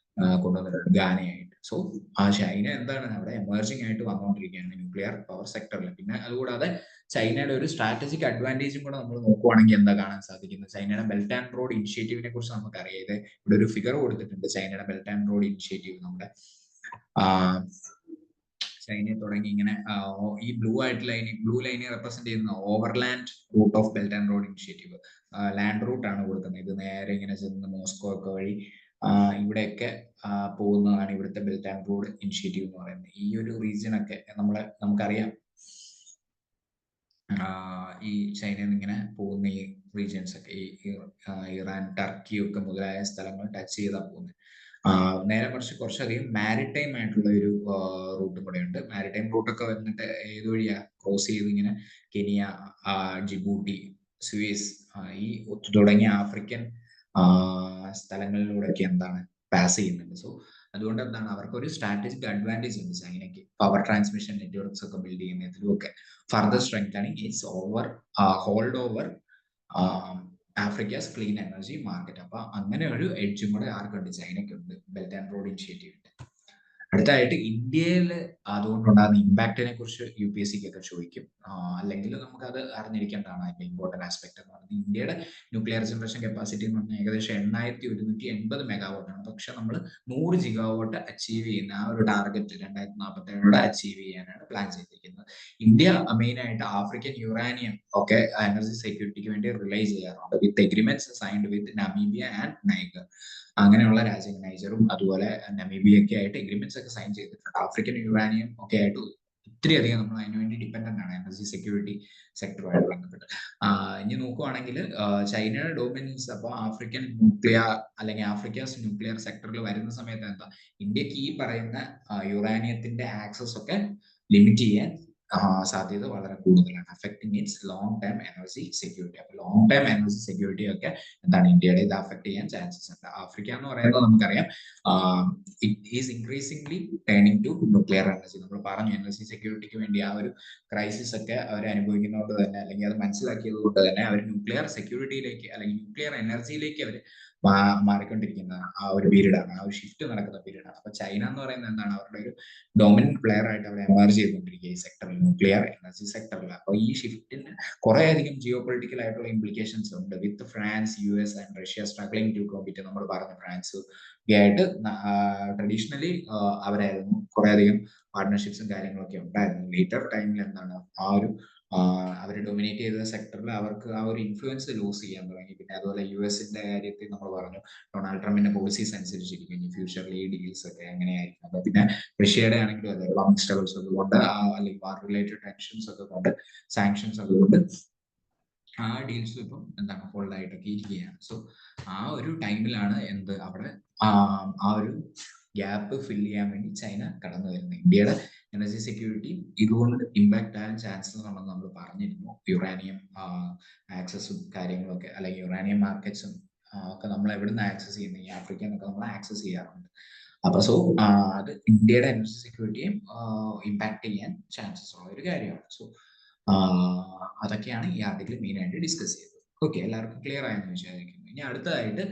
കൊണ്ടുവന്നിട്ടുണ്ട് ഘാനയായിട്ട്. സോ ചൈന എന്താണ് അവിടെ എമേർജിംഗ് ആയിട്ട് വന്നുകൊണ്ടിരിക്കുകയാണ് ന്യൂക്ലിയർ പവർ സെക്ടറിൽ. പിന്നെ അതുകൂടാതെ ചൈനയുടെ ഒരു സ്ട്രാറ്റജിക് അഡ്വാൻറ്റേജും കൂടെ നമ്മൾ നോക്കുവാണെങ്കിൽ എന്താ കാണാൻ സാധിക്കുന്നത്, ചൈനയുടെ ബെൽറ്റ് ആൻഡ് റോഡ് ഇനിഷ്യേറ്റീവിനെ കുറിച്ച് നമുക്കറിയാം. ഇത് ഇവിടെ ഒരു ഫിഗർ കൊടുത്തിട്ടുണ്ട്. ചൈനയുടെ ബെൽറ്റ് ആൻഡ് റോഡ് ഇനിഷ്യേറ്റീവ് നമ്മുടെ ചൈനയെ തുടങ്ങി ഇങ്ങനെ ഈ ബ്ലൂ ലൈനെ റെപ്രസെന്റ് ചെയ്യുന്ന overland route of belt and road initiative. Land route ആണ് കൊടുക്കുന്നത്. ഇത് നേരെ ഇങ്ങനെ ചെന്ന് മോസ്കോ ഒക്കെ വഴി ഇവിടെയൊക്കെ പോകുന്നതാണ് ഇവിടുത്തെ ബെൽറ്റ് ആൻഡ് റോഡ് ഇനിഷ്യേറ്റീവ് എന്ന് പറയുന്നത്. ഈ ഒരു റീജിയൻ ഒക്കെ നമുക്കറിയാം. ഈ ചൈനയിൽ നിന്ന് ഇങ്ങനെ പോകുന്ന ഈ റീജിയൻസ് ഒക്കെ ഈ ഇറാൻ, ടർക്കി ഒക്കെ മുതലായ സ്ഥലങ്ങൾ ടച്ച് ചെയ്താ പോകുന്നത്. നേരെ മറിച്ച് കുറച്ചധികം മാരിടൈം ആയിട്ടുള്ള ഒരു റൂട്ടും കൂടെ ഉണ്ട്. മാരിടൈം റൂട്ടൊക്കെ വന്നിട്ട് ഏത് വഴിയാ ക്രോസ് ചെയ്ത് ഇങ്ങനെ കെനിയ, ജിബൂട്ടി, സുവേസ് ഈ തുടങ്ങിയ ആഫ്രിക്കൻ സ്ഥലങ്ങളിലൂടെയൊക്കെ എന്താണ് പാസ് ചെയ്യുന്നുണ്ട്. സോ അതുകൊണ്ട് എന്താണ് അവർക്കൊരു സ്ട്രാറ്റജിക് അഡ്വാൻറ്റേജ് ഉണ്ട് ചൈനയ്ക്ക് പവർ ട്രാൻസ്മിഷൻ നെറ്റ്വർക്ക്സ് ഒക്കെ ബിൽഡ് ചെയ്യുന്നതിലും ഒക്കെ. Further strengthening its hold over Africa's clean energy market. അപ്പൊ അങ്ങനെ ഒരു എഡ്ജും കൂടെ ആർക്കുണ്ട്, ചൈനയ്ക്കുണ്ട് ബെൽറ്റ് ആൻഡ് റോഡ് ഇനിഷ്യേറ്റീവിന്റെ. അടുത്തായിട്ട് ഇന്ത്യയിൽ അതുകൊണ്ടുണ്ടാകുന്ന ഇമ്പാക്റ്റിനെ കുറിച്ച് UPSC ഒക്കെ ചോദിക്കും. അല്ലെങ്കിൽ നമുക്കത് അറിഞ്ഞിരിക്കേണ്ടതാണ് അതിന്റെ ഇമ്പോർട്ടന്റ് ആസ്പെക്ട് എന്ന് പറയുന്നത്. ഇന്ത്യയുടെ ന്യൂക്ലിയർ ജനറേഷൻ കപ്പാസിറ്റി എന്ന് പറഞ്ഞാൽ ഏകദേശം 8180 മെഗാവാട്ട് ആണ്. പക്ഷെ നമ്മൾ 100 GW അച്ചീവ് ചെയ്യുന്ന ആ ഒരു ടാർഗറ്റ് 2047 അച്ചീവ് ചെയ്യാനാണ് പ്ലാൻ ചെയ്തിരിക്കുന്നത്. ഇന്ത്യ മെയിൻ ആയിട്ട് ആഫ്രിക്കൻ യുറാനിയം ഒക്കെ എനർജി സെക്യൂരിറ്റിക്ക് വേണ്ടി റിലൈ ചെയ്യാറുണ്ട് with agreements signed with Namibia and Niger. അങ്ങനെയുള്ള രാജ്യങ്ങൾ നൈജറും അതുപോലെ നമീബിയൊക്കെ ആയിട്ട് എഗ്രിമെന്റ്സ് ഒക്കെ സൈൻ ചെയ്തിട്ടുണ്ട്. ആഫ്രിക്കൻ യുറാനിയം ഒക്കെ ആയിട്ട് ഒത്തിരി അധികം നമ്മൾ അതിനുവേണ്ടി ഡിപ്പെൻഡന്റ് ആണ് എനർജി സെക്യൂരിറ്റി സെക്ടറുമായിട്ട് ബന്ധപ്പെട്ട്. ഇനി നോക്കുവാണെങ്കിൽ ചൈനയുടെ ഡോമിനൻസ് അപ്പോൾ ആഫ്രിക്കൻ ന്യൂക്ലിയർ അല്ലെങ്കിൽ ആഫ്രിക്കാസ് ന്യൂക്ലിയർ സെക്ടറിൽ വരുന്ന സമയത്ത് എന്താ ഇന്ത്യക്ക് ഈ പറയുന്ന യുറാനിയത്തിന്റെ ആക്സസ് ഒക്കെ ലിമിറ്റ് ചെയ്യാൻ സാധ്യത വളരെ കൂടുതലാണ്. Affecting it's long time energy security. അപ്പൊ ലോങ് ടൈം എനർജി സെക്യൂരിറ്റി ഒക്കെ എന്താണ് ഇന്ത്യയുടെ ഇത് അഫക്ട് ചെയ്യാൻ ചാൻസസ് ഉണ്ട്. ആഫ്രിക്ക എന്ന് പറയുന്നത് നമുക്കറിയാം it is increasingly turning to nuclear energy. നമ്മൾ പറഞ്ഞു എനർജി സെക്യൂരിറ്റിക്ക് വേണ്ടി ആ ഒരു ക്രൈസിസ് ഒക്കെ അവർ അനുഭവിക്കുന്നതുകൊണ്ട് തന്നെ അല്ലെങ്കിൽ അത് മനസ്സിലാക്കിയത് കൊണ്ട് തന്നെ അവർ ന്യൂക്ലിയർ സെക്യൂരിറ്റിയിലേക്ക് അല്ലെങ്കിൽ ന്യൂക്ലിയർ എനർജിയിലേക്ക് അവർ മാറിക്കൊണ്ടിരിക്കുന്ന ആ ഒരു പീരീഡാണ്, ആ ഒരു ഷിഫ്റ്റ് നടക്കുന്ന പീരീഡാണ്. അപ്പൊ ചൈന എന്ന് പറയുന്നത് എന്താണ് അവരുടെ ഒരു ഡോമിനന്റ് പ്ലെയർ ആയിട്ട് അവർ എമർജ് ചെയ്തുകൊണ്ടിരിക്കുക ഈ സെക്ടറിൽ, ന്യൂക്ലിയർ എനർജി സെക്ടറിൽ. അപ്പൊ ഈ ഷിഫ്റ്റിന് കുറെ അധികം ജിയോ പൊളിറ്റിക്കൽ ആയിട്ടുള്ള ഇംപ്ലിക്കേഷൻസ് ഉണ്ട്. With France, US and Russia struggling to compete. നമ്മൾ പറഞ്ഞു ഫ്രാൻസ് ആയിട്ട് ട്രഡീഷണലി അവരായിരുന്നു കുറെ അധികം പാർട്ട്ണർഷിപ്സും കാര്യങ്ങളൊക്കെ ഉണ്ടായിരുന്നു. ലേറ്റർ ടൈമിൽ എന്താണ് ആ ഒരു അവർ ഡൊമിനേറ്റ് ചെയ്ത സെക്ടറിൽ അവർക്ക് ആ ഒരു ഇൻഫ്ലുവൻസ് ലൂസ് ചെയ്യാൻ തുടങ്ങി. പിന്നെ അതുപോലെ US-ന്റെ കാര്യത്തിൽ നമ്മൾ പറഞ്ഞു ഡൊണാൾഡ് ട്രംപിന്റെ പോളിസീസ് അനുസരിച്ചിരിക്കും ഇനി ഫ്യൂച്ചറിൽ ഈ ഡീൽസ് ഒക്കെ എങ്ങനെയായിരിക്കും. അപ്പൊ പിന്നെ റഷ്യയുടെ ആണെങ്കിലും അതെ എക്കണോമിക് സ്ട്രഗിൾസ് ഒക്കെ കൊണ്ട് അല്ലെങ്കിൽ വാർ റിലേറ്റഡ് ടെൻഷൻസ് ഒക്കെ കൊണ്ട് സാങ്ഷൻസ് ഒക്കെ കൊണ്ട് ആ ഡീൽസ് ഇപ്പം എന്താണ് ഹോൾഡ് ആയിട്ടൊക്കെ ഇരിക്കുകയാണ്. സോ ആ ഒരു ടൈമിലാണ് അവിടെ ആ ഒരു ഗ്യാപ്പ് ഫില്ല് ചെയ്യാൻ വേണ്ടി ചൈന കടന്നു വരുന്നത്. ഇന്ത്യയുടെ എനർജി സെക്യൂരിറ്റി ഇതുകൊണ്ട് ഇമ്പാക്ട് ആകാൻ ചാൻസസ് ഉണ്ടെന്ന് നമ്മൾ പറഞ്ഞിരുന്നു. യുറാനിയം ആക്സസും കാര്യങ്ങളൊക്കെ അല്ലെങ്കിൽ യുറാനിയം മാർക്കറ്റ്സും ഒക്കെ നമ്മൾ എവിടുന്ന് ആക്സസ് ചെയ്യുന്നത്, ഈ ആഫ്രിക്കയിൽ നിന്നൊക്കെ നമ്മൾ ആക്സസ് ചെയ്യാറുണ്ട്. അപ്പൊ സോ അത് ഇന്ത്യയുടെ എനർജി സെക്യൂരിറ്റിയും ഇമ്പാക്ട് ചെയ്യാൻ ചാൻസസ് ഉള്ള ഒരു കാര്യമാണ്. സോ അതൊക്കെയാണ് ഈ ആർട്ടിക്കിൾ മെയിൻ ആയിട്ട് ഡിസ്കസ് ചെയ്തത്. ഓക്കെ, എല്ലാവർക്കും ക്ലിയർ ആയെന്ന് വിചാരിക്കുന്നു. ഇനി അടുത്തതായിട്ട്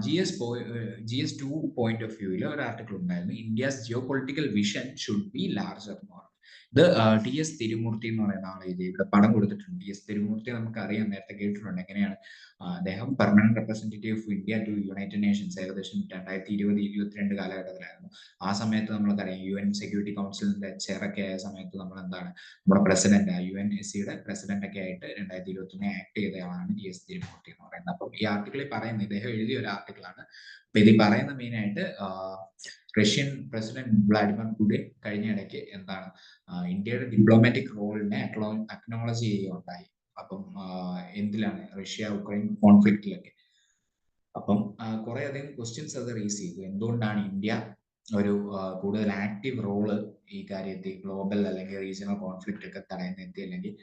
GS 2 പോയിന്റ് ഓഫ് വ്യൂവിൽ ഒരു ആർട്ടിക്കിൾ ഉണ്ടായിരുന്നു. India's geopolitical vision should be larger എന്ന് പറഞ്ഞു. ഇത് ടി എസ് തിരുമൂർത്തി എന്ന് പറയുന്ന ആൾ എഴുതി. ഇവിടെ പടം കൊടുത്തിട്ടുണ്ട്. ടി എസ് തിരുമൂർത്തി നമുക്കറിയാം, നേരത്തെ കേട്ടിട്ടുണ്ട്. എങ്ങനെയാണ് അദ്ദേഹം permanent representative of India to United Nations ഏകദേശം 2020-22 കാലഘട്ടത്തിലായിരുന്നു. ആ സമയത്ത് നമ്മൾക്കറിയാം UN സെക്യൂരിറ്റി കൗൺസിലിന്റെ ചെയറൊക്കെ ആയ സമയത്ത് നമ്മൾ എന്താണ് നമ്മുടെ പ്രസിഡന്റ് UNSCയുടെ പ്രസിഡന്റ് ഒക്കെ ആയിട്ട് 2021 ആക്ട് ചെയ്തയാളാണ് ടി എസ് തിരുമൂർത്തി എന്ന് പറയുന്നത്. അപ്പം ഈ ആർട്ടിക്കിളിൽ പറയുന്നത് ഇദ്ദേഹം എഴുതിയ ഒരു ആർട്ടിക്കിളാണ്. അപ്പൊ ഇതിൽ പറയുന്ന മെയിൻ ആയിട്ട് റഷ്യൻ പ്രസിഡന്റ് വ്ളാഡിമിർ പുടിൻ കഴിഞ്ഞ ഇടയ്ക്ക് എന്താണ് ഇന്ത്യയുടെ ഡിപ്ലോമാറ്റിക് റോളിനെ അക്നോളജ് ചെയ്യുകയുണ്ടായി. അപ്പം എന്തിലാണ് റഷ്യ ഉക്രൈൻ കോൺഫ്ലിക്റ്റിലൊക്കെ. അപ്പം കുറെ അധികം ക്വസ്റ്റ്യൻസ് അത് റേസ് ചെയ്തു. എന്തുകൊണ്ടാണ് ഇന്ത്യ ഒരു കൂടുതൽ ആക്റ്റീവ് റോള് ഈ കാര്യത്തിൽ ഗ്ലോബൽ അല്ലെങ്കിൽ റീജിയണൽ കോൺഫ്ലിക്റ്റ് ഒക്കെ തടയുന്നെത്തി, അല്ലെങ്കിൽ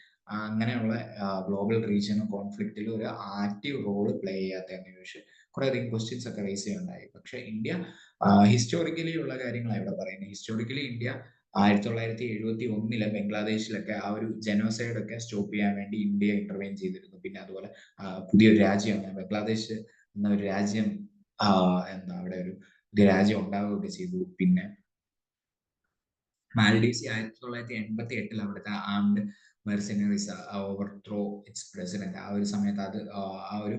അങ്ങനെയുള്ള ഗ്ലോബൽ റീജിയണൽ കോൺഫ്ലിക്റ്റിൽ ഒരു ആക്റ്റീവ് റോള് പ്ലേ ചെയ്യാത്തതെന്ന് ചോദിച്ച് കുറെ അധികം ക്വസ്റ്റ്യൻസ് ഒക്കെ റേസ് ചെയ്യുന്നുണ്ടായി. പക്ഷെ ഇന്ത്യ ഹിസ്റ്റോറിക്കലി ഉള്ള കാര്യങ്ങളാണ് ഇവിടെ പറയുന്നത്. ഹിസ്റ്റോറിക്കലി ഇന്ത്യ 1971 ബംഗ്ലാദേശിലൊക്കെ ആ ഒരു ജനോസൈഡ് ഒക്കെ സ്റ്റോപ്പ് ചെയ്യാൻ വേണ്ടി ഇന്ത്യ ഇന്റർവെയിൻ ചെയ്തിരുന്നു. പിന്നെ അതുപോലെ പുതിയൊരു രാജ്യമാണ് ബംഗ്ലാദേശ് എന്ന ഒരു രാജ്യം, എന്താ അവിടെ ഒരു പുതിയ രാജ്യം ഉണ്ടാവുകയൊക്കെ ചെയ്തു. പിന്നെ മാൽഡീവ്സ് 1988 അവിടുത്തെ ആംഡ് മെർസിനറീസ് ഓവർത്രോ ഇറ്റ്സ് പ്രസിഡന്റ്. ആ ഒരു സമയത്ത് അത് ആ ഒരു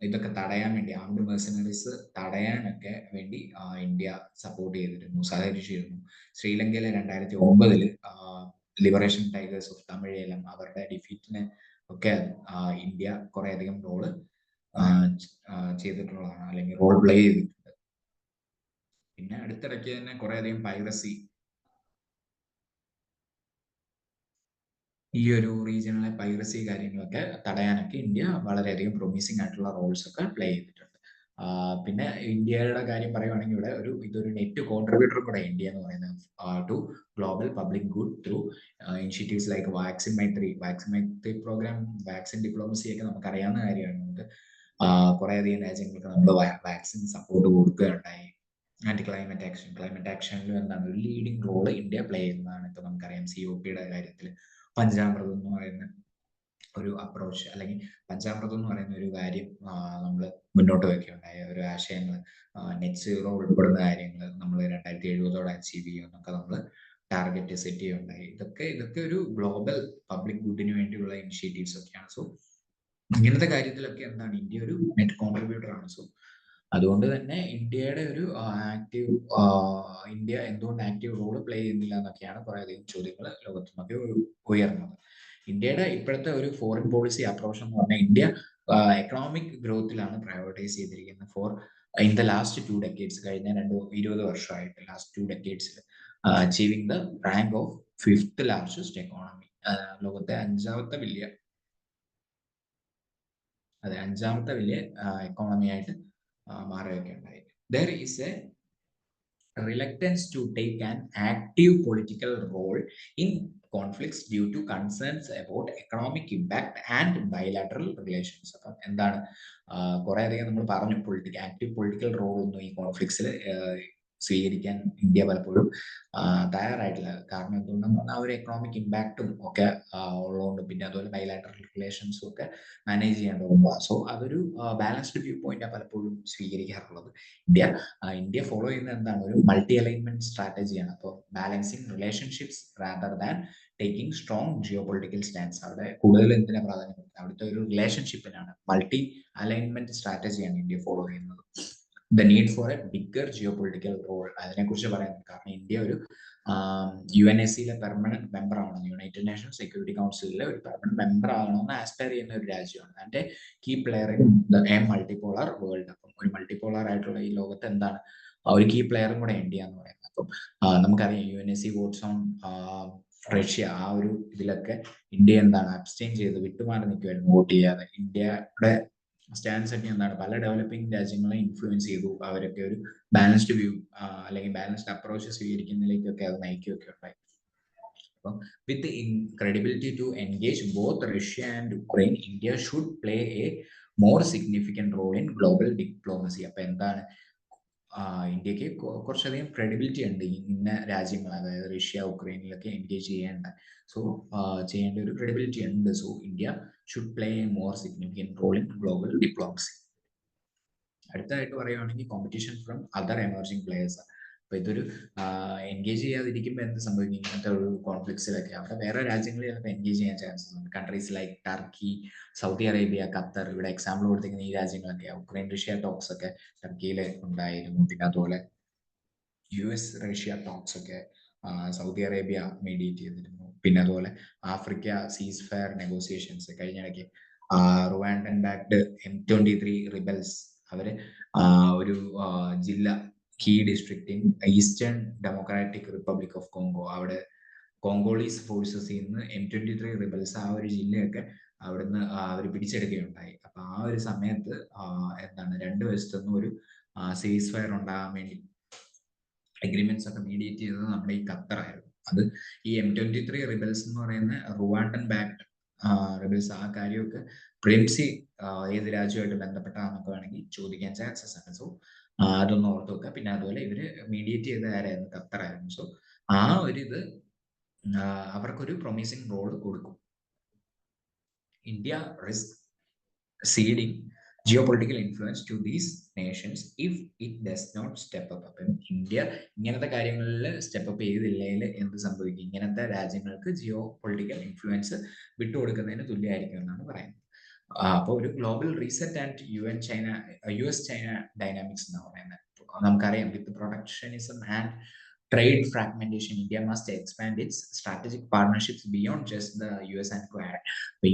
ഇതൊക്കെ തടയാൻ വേണ്ടി, ആംഡ് മെർസിനറീസ് തടയാനൊക്കെ വേണ്ടി ഇന്ത്യ സപ്പോർട്ട് ചെയ്തിരുന്നു, സഹകരിച്ചിരുന്നു. ശ്രീലങ്കയിലെ 2009 ലിബറേഷൻ ടൈഗേഴ്സ് ഓഫ് തമിഴേലം അവരുടെ ഡിഫീറ്റിന് ഒക്കെ ഇന്ത്യ കുറെ അധികം റോള് ചെയ്തിട്ടുള്ളതാണ്, അല്ലെങ്കിൽ റോൾ പ്ലേ ചെയ്തിട്ടുണ്ട്. പിന്നെ അടുത്തിടയ്ക്ക് തന്നെ കുറെ അധികം പൈറസി ഈ ഒരു റീജിയണിലെ പൈറസി കാര്യങ്ങളൊക്കെ തടയാനൊക്കെ ഇന്ത്യ വളരെയധികം പ്രൊമിസിങ് ആയിട്ടുള്ള റോൾസ് ഒക്കെ പ്ലേ ചെയ്തിട്ടുണ്ട്. പിന്നെ ഇന്ത്യയുടെ കാര്യം പറയുവാണെങ്കിൽ ഇവിടെ ഇതൊരു നെറ്റ് കോൺട്രിബ്യൂട്ടർ കൂടെ ഇന്ത്യ എന്ന് പറയുന്നത് to global public good through initiatives like vaccine Maitri program, vaccine diplomacy ഒക്കെ നമുക്കറിയാവുന്ന കാര്യമാണ്. നമുക്ക് കുറെ അധികം രാജ്യങ്ങൾക്ക് നമ്മൾ വാക്സിൻ സപ്പോർട്ട് കൊടുക്കുകയുണ്ടായി. ആന്റി ക്ലൈമറ്റ് ആക്ഷനിലും എന്താണ് ഒരു ലീഡിങ് റോള് ഇന്ത്യ പ്ലേ ചെയ്യുന്നതാണ്. ഇപ്പൊ നമുക്കറിയാം COPയുടെ കാര്യത്തിൽ പഞ്ചാമൃതം എന്ന് പറയുന്ന ഒരു അപ്രോച്ച്, അല്ലെങ്കിൽ പഞ്ചാമൃതം എന്ന് പറയുന്ന ഒരു കാര്യം നമ്മൾ മുന്നോട്ട് വയ്ക്കുകയുണ്ടായ ഒരു ആശയങ്ങൾ, നെറ്റ് സീറോ ഉൾപ്പെടുന്ന കാര്യങ്ങൾ നമ്മൾ 2070 അച്ചീവ് ചെയ്യുമെന്നൊക്കെ നമ്മൾ ടാർഗറ്റ് സെറ്റ് ചെയ്യുകയുണ്ടായി. ഇതൊക്കെ ഒരു ഗ്ലോബൽ പബ്ലിക് ഗുഡിന് വേണ്ടിയുള്ള ഇനിഷ്യേറ്റീവ്സ് ഒക്കെയാണ്. സോ ഇങ്ങനത്തെ കാര്യത്തിലൊക്കെ എന്താണ് ഇന്ത്യ ഒരു നെറ്റ് കോൺട്രിബ്യൂട്ടർ ആണ്. സോ അതുകൊണ്ട് തന്നെ ഇന്ത്യയുടെ ഒരു ഇന്ത്യ എന്തുകൊണ്ട് ആക്റ്റീവ് റോള് പ്ലേ ചെയ്യുന്നില്ല എന്നൊക്കെയാണ് കുറെ അധികം ചോദ്യങ്ങൾ ലോകത്തു നിന്നൊക്കെ ഉയർന്നത്. ഇന്ത്യയുടെ ഇപ്പോഴത്തെ ഒരു ഫോറിൻ പോളിസി അപ്രോച്ച് എന്ന് പറഞ്ഞാൽ ഇന്ത്യ എക്കണോമിക് ഗ്രോത്തിലാണ് പ്രയോറിറ്റൈസ് ചെയ്തിരിക്കുന്നത് for in the last 2 decades, കഴിഞ്ഞ 20 വർഷമായിട്ട് last 2 decades achieving the rank of 5th largest economy, ലോകത്തെ അഞ്ചാമത്തെ വലിയ എക്കോണമി ആയിട്ട് മാറുകയൊക്കെ ഉണ്ടായി. There is a reluctance to take an active political role in conflicts due to concerns about economic impact and bilateral relations. അപ്പം എന്താണ് കുറെ അധികം നമ്മൾ പറഞ്ഞു, ആക്റ്റീവ് പൊളിറ്റിക്കൽ റോൾ ഒന്നും ഈ കോൺഫ്ലിക്ട്സിൽ സ്വീകരിക്കാൻ ഇന്ത്യ പലപ്പോഴും തയ്യാറായിട്ടില്ല. കാരണം എന്തുകൊണ്ടെന്ന് പറഞ്ഞാൽ ഒരു എക്കണോമിക് ഇമ്പാക്റ്റും ഒക്കെ ഉള്ളതുകൊണ്ട്, പിന്നെ അതുപോലെ ബൈലാറ്ററൽ റിലേഷൻസും ഒക്കെ മാനേജ് ചെയ്യേണ്ടതുണ്ട്. സോ അതൊരു ബാലൻസ്ഡ് വ്യൂ പോയിന്റാണ് പലപ്പോഴും സ്വീകരിക്കാറുള്ളത്. ഇന്ത്യ ഫോളോ ചെയ്യുന്ന എന്താണ് ഒരു മൾട്ടി അലൈൻമെന്റ് സ്ട്രാറ്റജിയാണ്. അപ്പോൾ balancing relationships rather than taking strong geopolitical stance. അവിടെ കൂടുതൽ എന്തിനാ പ്രാധാന്യം കൊടുക്കുന്നത്, അവിടുത്തെ ഒരു റിലേഷൻഷിപ്പിനാണ്. മൾട്ടി അലൈൻമെന്റ് സ്ട്രാറ്റജിയാണ് ഇന്ത്യ ഫോളോ ചെയ്യുന്നത്. The need for a bigger geo political role, അതിനെക്കുറിച്ച് പറയുന്നത്. കാരണം ഇന്ത്യ ഒരു UNSCയിലെ പെർമനന്റ് മെമ്പർ ആവണം, യുണൈറ്റഡ് നേഷൻ സെക്യൂരിറ്റി കൗൺസിലിലെ ഒരു പെർമനന്റ് മെമ്പർ ആകണമെന്ന് ആസ്പയർ ചെയ്യുന്ന ഒരു രാജ്യമാണ്. അതിന്റെ key player in a multipolar world. അപ്പം ഒരു മൾട്ടിപോളാർ ആയിട്ടുള്ള ഈ ലോകത്ത് എന്താണ് ഒരു കീ പ്ലെയറും കൂടെ ഇന്ത്യ എന്ന് പറയുന്നത്. അപ്പം നമുക്കറിയാം UNSC വോട്ട്സ് ഓൺ റഷ്യ, ആ ഒരു ഇതിലൊക്കെ ഇന്ത്യ എന്താണ് അബ്സ്റ്റെയിൻ ചെയ്ത് വിട്ടുമാറി നിൽക്കുമായിരുന്നു വോട്ട് ചെയ്യാതെ. ഇന്ത്യയുടെ സ്റ്റാൻസ് ഒക്കെ എന്താണ് പല ഡെവലപ്പിംഗ് രാജ്യങ്ങളെ ഇൻഫ്ലുവൻസ് ചെയ്തു. അവരൊക്കെ ഒരു ബാലൻസ്ഡ് വ്യൂ അല്ലെങ്കിൽ ബാലൻസ്ഡ് അപ്രോച്ച് സ്വീകരിക്കുന്നതിലേക്കൊക്കെ അത് നയിക്കുകയൊക്കെ ഉണ്ടായി. അപ്പം with credibility to engage both Russia and Ukraine, India should play a more significant role in global diplomacy. അപ്പൊ എന്താണ് ഇന്ത്യക്ക് കുറച്ചധികം ക്രെഡിബിലിറ്റി ഉണ്ട് ഇന്ന രാജ്യങ്ങൾ, അതായത് റഷ്യ ഉക്രൈനിലൊക്കെ എൻഗേജ് ചെയ്യേണ്ട ഒരു ക്രെഡിബിലിറ്റി ഉണ്ട്. So India should play a more significant role in global diplomacy. അടുത്തതായിട്ട് പറയുകയാണെങ്കിൽ competition from other emerging players. അപ്പൊ ഇതൊരു എൻഗേജ് ചെയ്യാതിരിക്കുമ്പോൾ എന്ത് സംഭവിക്കും? ഇങ്ങനത്തെ ഒരു കോൺഫ്ലിക്ട്സിലൊക്കെ അവിടെ വേറെ രാജ്യങ്ങളിൽ ചിലപ്പോൾ എൻഗേജ് ചെയ്യാൻ ചാൻസസ് ഉണ്ട്. Countries like Turkey, Saudi Arabia, Qatar, ഇവിടെ എക്സാമ്പിൾ കൊടുത്തിരിക്കുന്ന ഈ രാജ്യങ്ങളൊക്കെ ഉക്രൈൻ റഷ്യ ടോക്സ് ഒക്കെ ടർക്കിയിൽ ഉണ്ടായിരുന്നു. പിന്നെ അതുപോലെ US റഷ്യ ടോക്സ് ഒക്കെ സൗദി അറേബ്യ മീഡിയേറ്റ് ചെയ്തിരുന്നു. പിന്നെ അതുപോലെ ആഫ്രിക്ക സീസ് ഫയർ നെഗോസിയേഷൻസ് കഴിഞ്ഞിടയ്ക്ക് റുവാൻഡൻ ബാക്ഡ് M23 റിബൽസ് അവര് ഒരു ജില്ല key district in eastern Democratic Republic of Congo, അവിടെ കോങ്കോളീസ് ഫോഴ്സസിൽ നിന്ന് M23 റിബൽസ് ആ ഒരു ജില്ലയൊക്കെ അവിടുന്ന് അവർ പിടിച്ചെടുക്കുകയുണ്ടായി. അപ്പൊ ആ ഒരു സമയത്ത് എന്താണ് രണ്ട് വശത്തുനിന്നും ഒരു സീസ് ഫയർ ഉണ്ടാകാൻ വേണ്ടി അഗ്രിമെന്റ്സ് ഒക്കെ മീഡിയേറ്റ് ചെയ്തത് നമ്മുടെ ഈ ഖത്തറായിരുന്നു. അത് ഈ M23 റിബൽസ് എന്ന് പറയുന്ന റുവാണ്ടൻ ബാക്ഡ് റിബൽസ്, ആ കാര്യമൊക്കെ പ്രിൻസി ഏത് രാജ്യമായിട്ട് ബന്ധപ്പെട്ടാന്നൊക്കെ വേണമെങ്കിൽ ചോദിക്കാൻ ചാൻസസ് ആണ്. സോ അതൊന്ന് ഓർത്ത് വെക്കുക. പിന്നെ അതുപോലെ ഇവര് മീഡിയേറ്റ് ചെയ്ത ആരായിരുന്നു? ഖത്തറായിരുന്നു. സോ ആ ഒരു ഇത് അവർക്കൊരു പ്രൊമിസിങ് റോൾ കൊടുക്കും. India risk ceding geopolitical influence to these nations if it does not step up. അപ്പം ഇന്ത്യ ഇങ്ങനത്തെ കാര്യങ്ങളിൽ സ്റ്റെപ്പ് അപ്പ് ചെയ്തില്ലെങ്കിൽ എന്ത് സംഭവിക്കും? ഇങ്ങനത്തെ രാജ്യങ്ങൾക്ക് ജിയോ പൊളിറ്റിക്കൽ ഇൻഫ്ലുവൻസ് വിട്ടുകൊടുക്കുന്നതിന് തുല്യമായിരിക്കും എന്നാണ് പറയുന്നത്. അപ്പോൾ ഒരു global reset and US China dynamics എന്ന് പറയുന്നത് നമുക്കറിയാം. With protectionism and trade fragmentation, India must expand its strategic partnerships beyond just the US and Quad.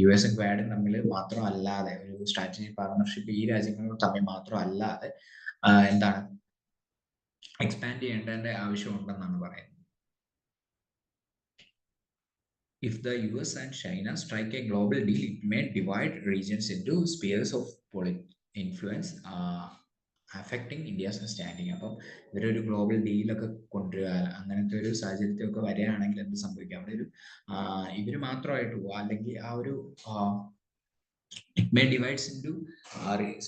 US and Quad തമ്മിൽ മാത്രമല്ലാതെ ഒരു സ്ട്രാറ്റജിക് പാർട്ണർഷിപ്പ് ഈ രാജ്യങ്ങൾ തമ്മിൽ മാത്രമല്ലാതെ എന്താണ് എക്സ്പാൻഡ് ചെയ്യേണ്ടതിന്റെ ആവശ്യമുണ്ടെന്നാണ് പറയുന്നത്. If the US and China strike a global deal, it may divide regions into spheres of influence, affecting India's standing. അപ്പം ഇവരൊരു ഗ്ലോബൽ ഡീലൊക്കെ കൊണ്ടുവരിക, അങ്ങനത്തെ ഒരു സാഹചര്യത്തിലൊക്കെ വരികയാണെങ്കിൽ എന്ത് സംഭവിക്കും? അവിടെ ഒരു ഇവര് മാത്രമായിട്ട് പോവുക, അല്ലെങ്കിൽ ആ ഒരു it may divides into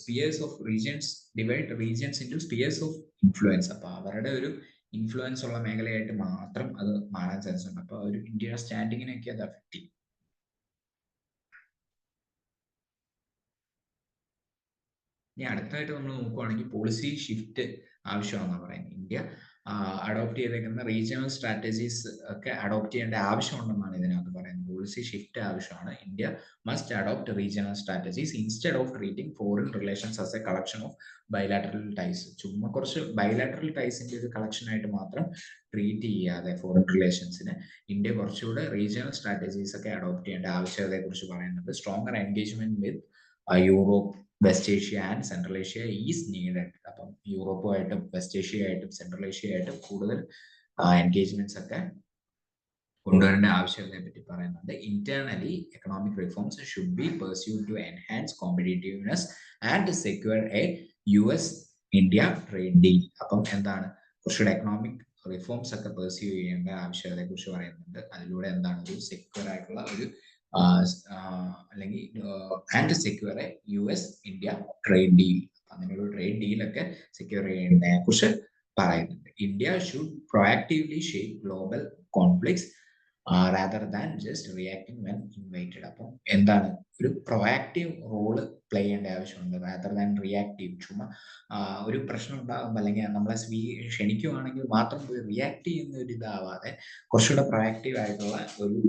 spheres of regions, divide regions into spheres of influence. അപ്പൊ അവരുടെ ഒരു ഇൻഫ്ലുവൻസ് ഉള്ള മേഖലയായിട്ട് മാത്രം അത് മാറാൻ ചാൻസ് ഉണ്ട്. അപ്പൊ ഒരു ഇന്ത്യയുടെ സ്റ്റാൻഡിങ്ങിനെയൊക്കെ അത് അഫക്റ്റ് ചെയ്യും. ഇനി അടുത്തായിട്ട് നമ്മൾ നോക്കുവാണെങ്കിൽ പോളിസി ഷിഫ്റ്റ് ആവശ്യമാണെന്നാണ് പറയുന്നത്. ഇന്ത്യ അഡോപ്റ്റ് ചെയ്തേക്കുന്ന റീജിയണൽ സ്ട്രാറ്റജീസ് ഒക്കെ അഡോപ്റ്റ് ചെയ്യേണ്ട ആവശ്യമുണ്ടെന്നാണ് ഇതിനകത്ത് പറയുന്നത്. പോളിസി ഷിഫ്റ്റ് ആവശ്യമാണ്. India must adopt regional strategies instead of treating foreign relations as a collection of bilateral ties. ചുമ്മാ കുറച്ച് ബൈലാറ്ററൽ ടൈസിന്റെ ഒരു കളക്ഷൻ ആയിട്ട് മാത്രം ട്രീറ്റ് ചെയ്യാതെ ഫോറിൻ റിലേഷൻസിന് ഇന്ത്യ കുറച്ചുകൂടെ റീജിയണൽ സ്ട്രാറ്റജീസ് ഒക്കെ അഡോപ്റ്റ് ചെയ്യേണ്ട ആവശ്യകതയെ കുറിച്ച് പറയുന്നുണ്ട്. Stronger engagement with Europe, West Asia and Central Asia is needed. അപ്പം യൂറോപ്പുമായിട്ടും വെസ്റ്റ് ഏഷ്യ ആയിട്ടും സെൻട്രൽ ഏഷ്യ ആയിട്ടും കൂടുതൽ എൻഗേജ്മെന്റ്സ് ഒക്കെ കൊണ്ടുവരേണ്ട ആവശ്യകതയെ പറ്റി പറയുന്നുണ്ട്. Internally economic reforms should be pursued to enhance competitiveness and secure a US India trade deal. അപ്പം എന്താണ് കുറച്ചുകൂടെ എക്കണോമിക് റിഫോംസ് ഒക്കെ പെർസ്യൂ ചെയ്യേണ്ട ആവശ്യകതയെ കുറിച്ച് പറയുന്നുണ്ട്. അതിലൂടെ എന്താണ് ഒരു സെക്യൂർ ആയിട്ടുള്ള ഒരു അല്ലെങ്കിൽ and secure a US India trade deal. അങ്ങനെ ഒരു ട്രേഡ് ഡീലൊക്കെ സെക്യൂർ ചെയ്യുന്നതിനെ കുറിച്ച് പറയുന്നുണ്ട്. India should proactively shape global conflicts rather than just reacting when invited. അപ്പം എന്താണ് ഒരു പ്രൊആക്റ്റീവ് റോള് പ്ലേ ചെയ്യേണ്ട ആവശ്യമുണ്ട് റാദർ ദാൻ റിയാക്റ്റീവ്. ചുമ്മാ ഒരു പ്രശ്നം ഉണ്ടാകുമ്പോൾ അല്ലെങ്കിൽ നമ്മളെ ക്ഷണിക്കുവാണെങ്കിൽ മാത്രം പോയി റിയാക്ട് ചെയ്യുന്ന ഒരു ഇതാവാതെ കുറച്ചുകൂടെ പ്രൊആക്റ്റീവ് ആയിട്ടുള്ള ഒരു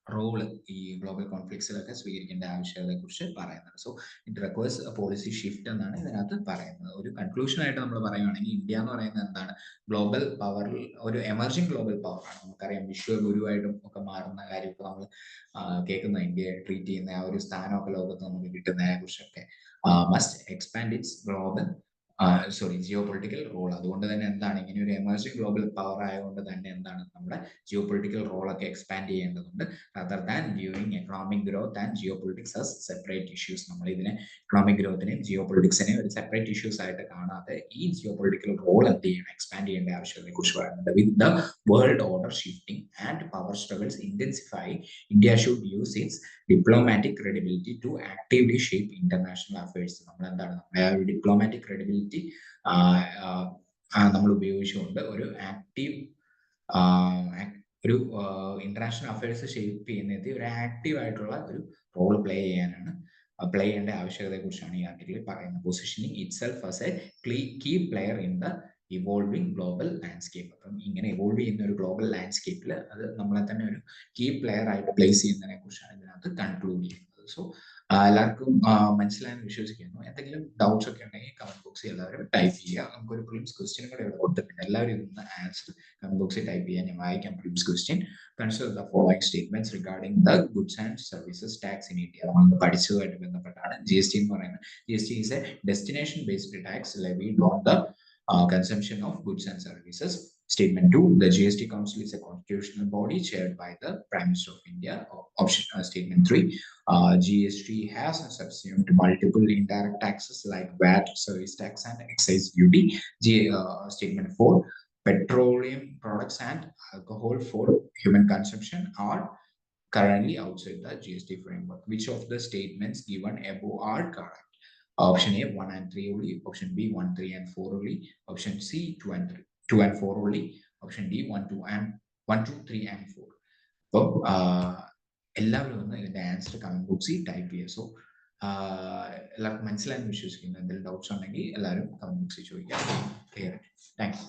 റോള് ഈ ഗ്ലോബൽ കോൺഫ്ലിക്ട്സിലൊക്കെ സ്വീകരിക്കേണ്ട ആവശ്യകതയെ കുറിച്ച് പറയുന്നത്. So it requires policy shift എന്നാണ് ഇതിനകത്ത് പറയുന്നത്. ഒരു കൺക്ലൂഷൻ ആയിട്ട് നമ്മൾ പറയുകയാണെങ്കിൽ ഇന്ത്യ എന്ന് പറയുന്നത് എന്താണ്? ഗ്ലോബൽ പവറിൽ ഒരു എമർജിംഗ് ഗ്ലോബൽ പവറാണ്. നമുക്കറിയാം വിശ്വഗുരുവായിട്ടും ഒക്കെ മാറുന്ന കാര്യമൊക്കെ നമ്മൾ കേൾക്കുന്ന, ഇന്ത്യയെ ട്രീറ്റ് ചെയ്യുന്ന ആ ഒരു സ്ഥാനമൊക്കെ ലോകത്ത് നമുക്ക് കിട്ടുന്നതിനെ കുറിച്ചൊക്കെ. Must expand its global geo political role. അതുകൊണ്ട് തന്നെ എന്താണ് ഇങ്ങനെ ഒരു എമർജിംഗ് ഗ്ലോബൽ പവർ ആയതുകൊണ്ട് തന്നെ എന്താണ് നമ്മുടെ ജിയോ പൊളിറ്റിക്കൽ റോളൊക്കെ എക്സ്പാൻഡ് ചെയ്യേണ്ടതുണ്ട്. rather than viewing economic growth and geopolitics as separate issues. നമ്മൾ ഇതിനെ എക്കണോമിക് ഗ്രോത്തിനെയും ജിയോ പൊളിറ്റിക്സിനെയും ഒരു സെപ്പറേറ്റ് ഇഷ്യൂസ് ആയിട്ട് കാണാതെ ഈ ജിയോ പൊളിറ്റിക്കൽ റോൾ എന്ത് ചെയ്യണം, എക്സ്പാൻഡ് ചെയ്യേണ്ട ആവശ്യകതയെ കുറിച്ച് പറയുന്നുണ്ട്. With the world order shifting and power struggles intensify, India should use its diplomatic credibility to actively shape international affairs. നമ്മൾ എന്താണ് നമ്മുടെ ആ ഒരു ഡിപ്ലോമാറ്റിക് ക്രെഡിബിലിറ്റി നമ്മൾ ഉപയോഗിച്ചുകൊണ്ട് ഒരു ആക്റ്റീവ് ഒരു ഇന്റർനാഷണൽ അഫയേഴ്സ് ഷേപ്പ് ചെയ്യുന്നത് ഒരു ആക്റ്റീവ് ആയിട്ടുള്ള ഒരു റോൾ പ്ലേ ചെയ്യേണ്ട ആവശ്യകതയെ കുറിച്ചാണ് ഈ ആർട്ടിക്കിളിൽ പറയുന്നത്. Positioning itself as a key player in the evolving global landscape. അപ്പം ഇങ്ങനെ ഇവോൾവ് ചെയ്യുന്ന ഒരു ഗ്ലോബൽ ലാൻഡ്സ്കേപ്പിൽ അത് നമ്മളെ തന്നെ ഒരു കീ പ്ലെയർ ആയിട്ട് പ്ലേസ് ചെയ്യുന്നതിനെ കുറിച്ചാണ് ഇതിനകത്ത് കൺക്ലൂഡ് ചെയ്യുന്നത്. സോ എല്ലാവർക്കും മനസ്സിലായെന്ന് വിശ്വസിക്കുന്നു. എന്തെങ്കിലും ഡൗട്ട്സ് ഒക്കെ ഉണ്ടെങ്കിൽ കമന്റ് ബോക്സിൽ എല്ലാവരും ടൈപ്പ് ചെയ്യുക. നമുക്കൊരു പ്രിലിംസ് ക്വസ്റ്റ്യൻ കൂടെ ഇവിടെ കൊടുത്തിട്ടുണ്ട്. എല്ലാവരും ഇതൊന്ന് ആൻസർ കമന്റ് ബോക്സിൽ ടൈപ്പ് ചെയ്യാൻ ഞാൻ വായിക്കാം. Prelims question: consider the following statements regarding the goods and services tax in India. നമ്മൾ പഠിച്ചതുമായിട്ട് ബന്ധപ്പെട്ടാണ് GST എന്ന് പറയുന്നത്. GST is a destination based tax levied on the consumption of goods and services. Statement 2: the GST Council is a constitutional body chaired by the Prime Minister of India. Option Statement 3: GST has subsumed multiple indirect taxes like VAT, service tax, and excise duty. Statement 4: petroleum products and alcohol for human consumption are currently outside the GST framework. Which of the statements given above are correct? Option A 1 and 3 only. Option B 1, 3 and 4 only. Option C 2 and 4 only. Option D 1, 2, 3 and 4. അപ്പോൾ എല്ലാവരും ഒന്ന് ഇതിന്റെ answer comment ബോക്സിൽ type ചെയ്യുക. So എല്ലാവർക്കും മനസ്സിലായെന്ന് വിശ്വസിക്കുന്നു. എന്തെങ്കിലും ഡൗട്ട്സ് ഉണ്ടെങ്കിൽ എല്ലാവരും കമന്റ് ബോക്സിൽ ചോദിക്കാം. ക്ലിയർ. താങ്ക്സ്.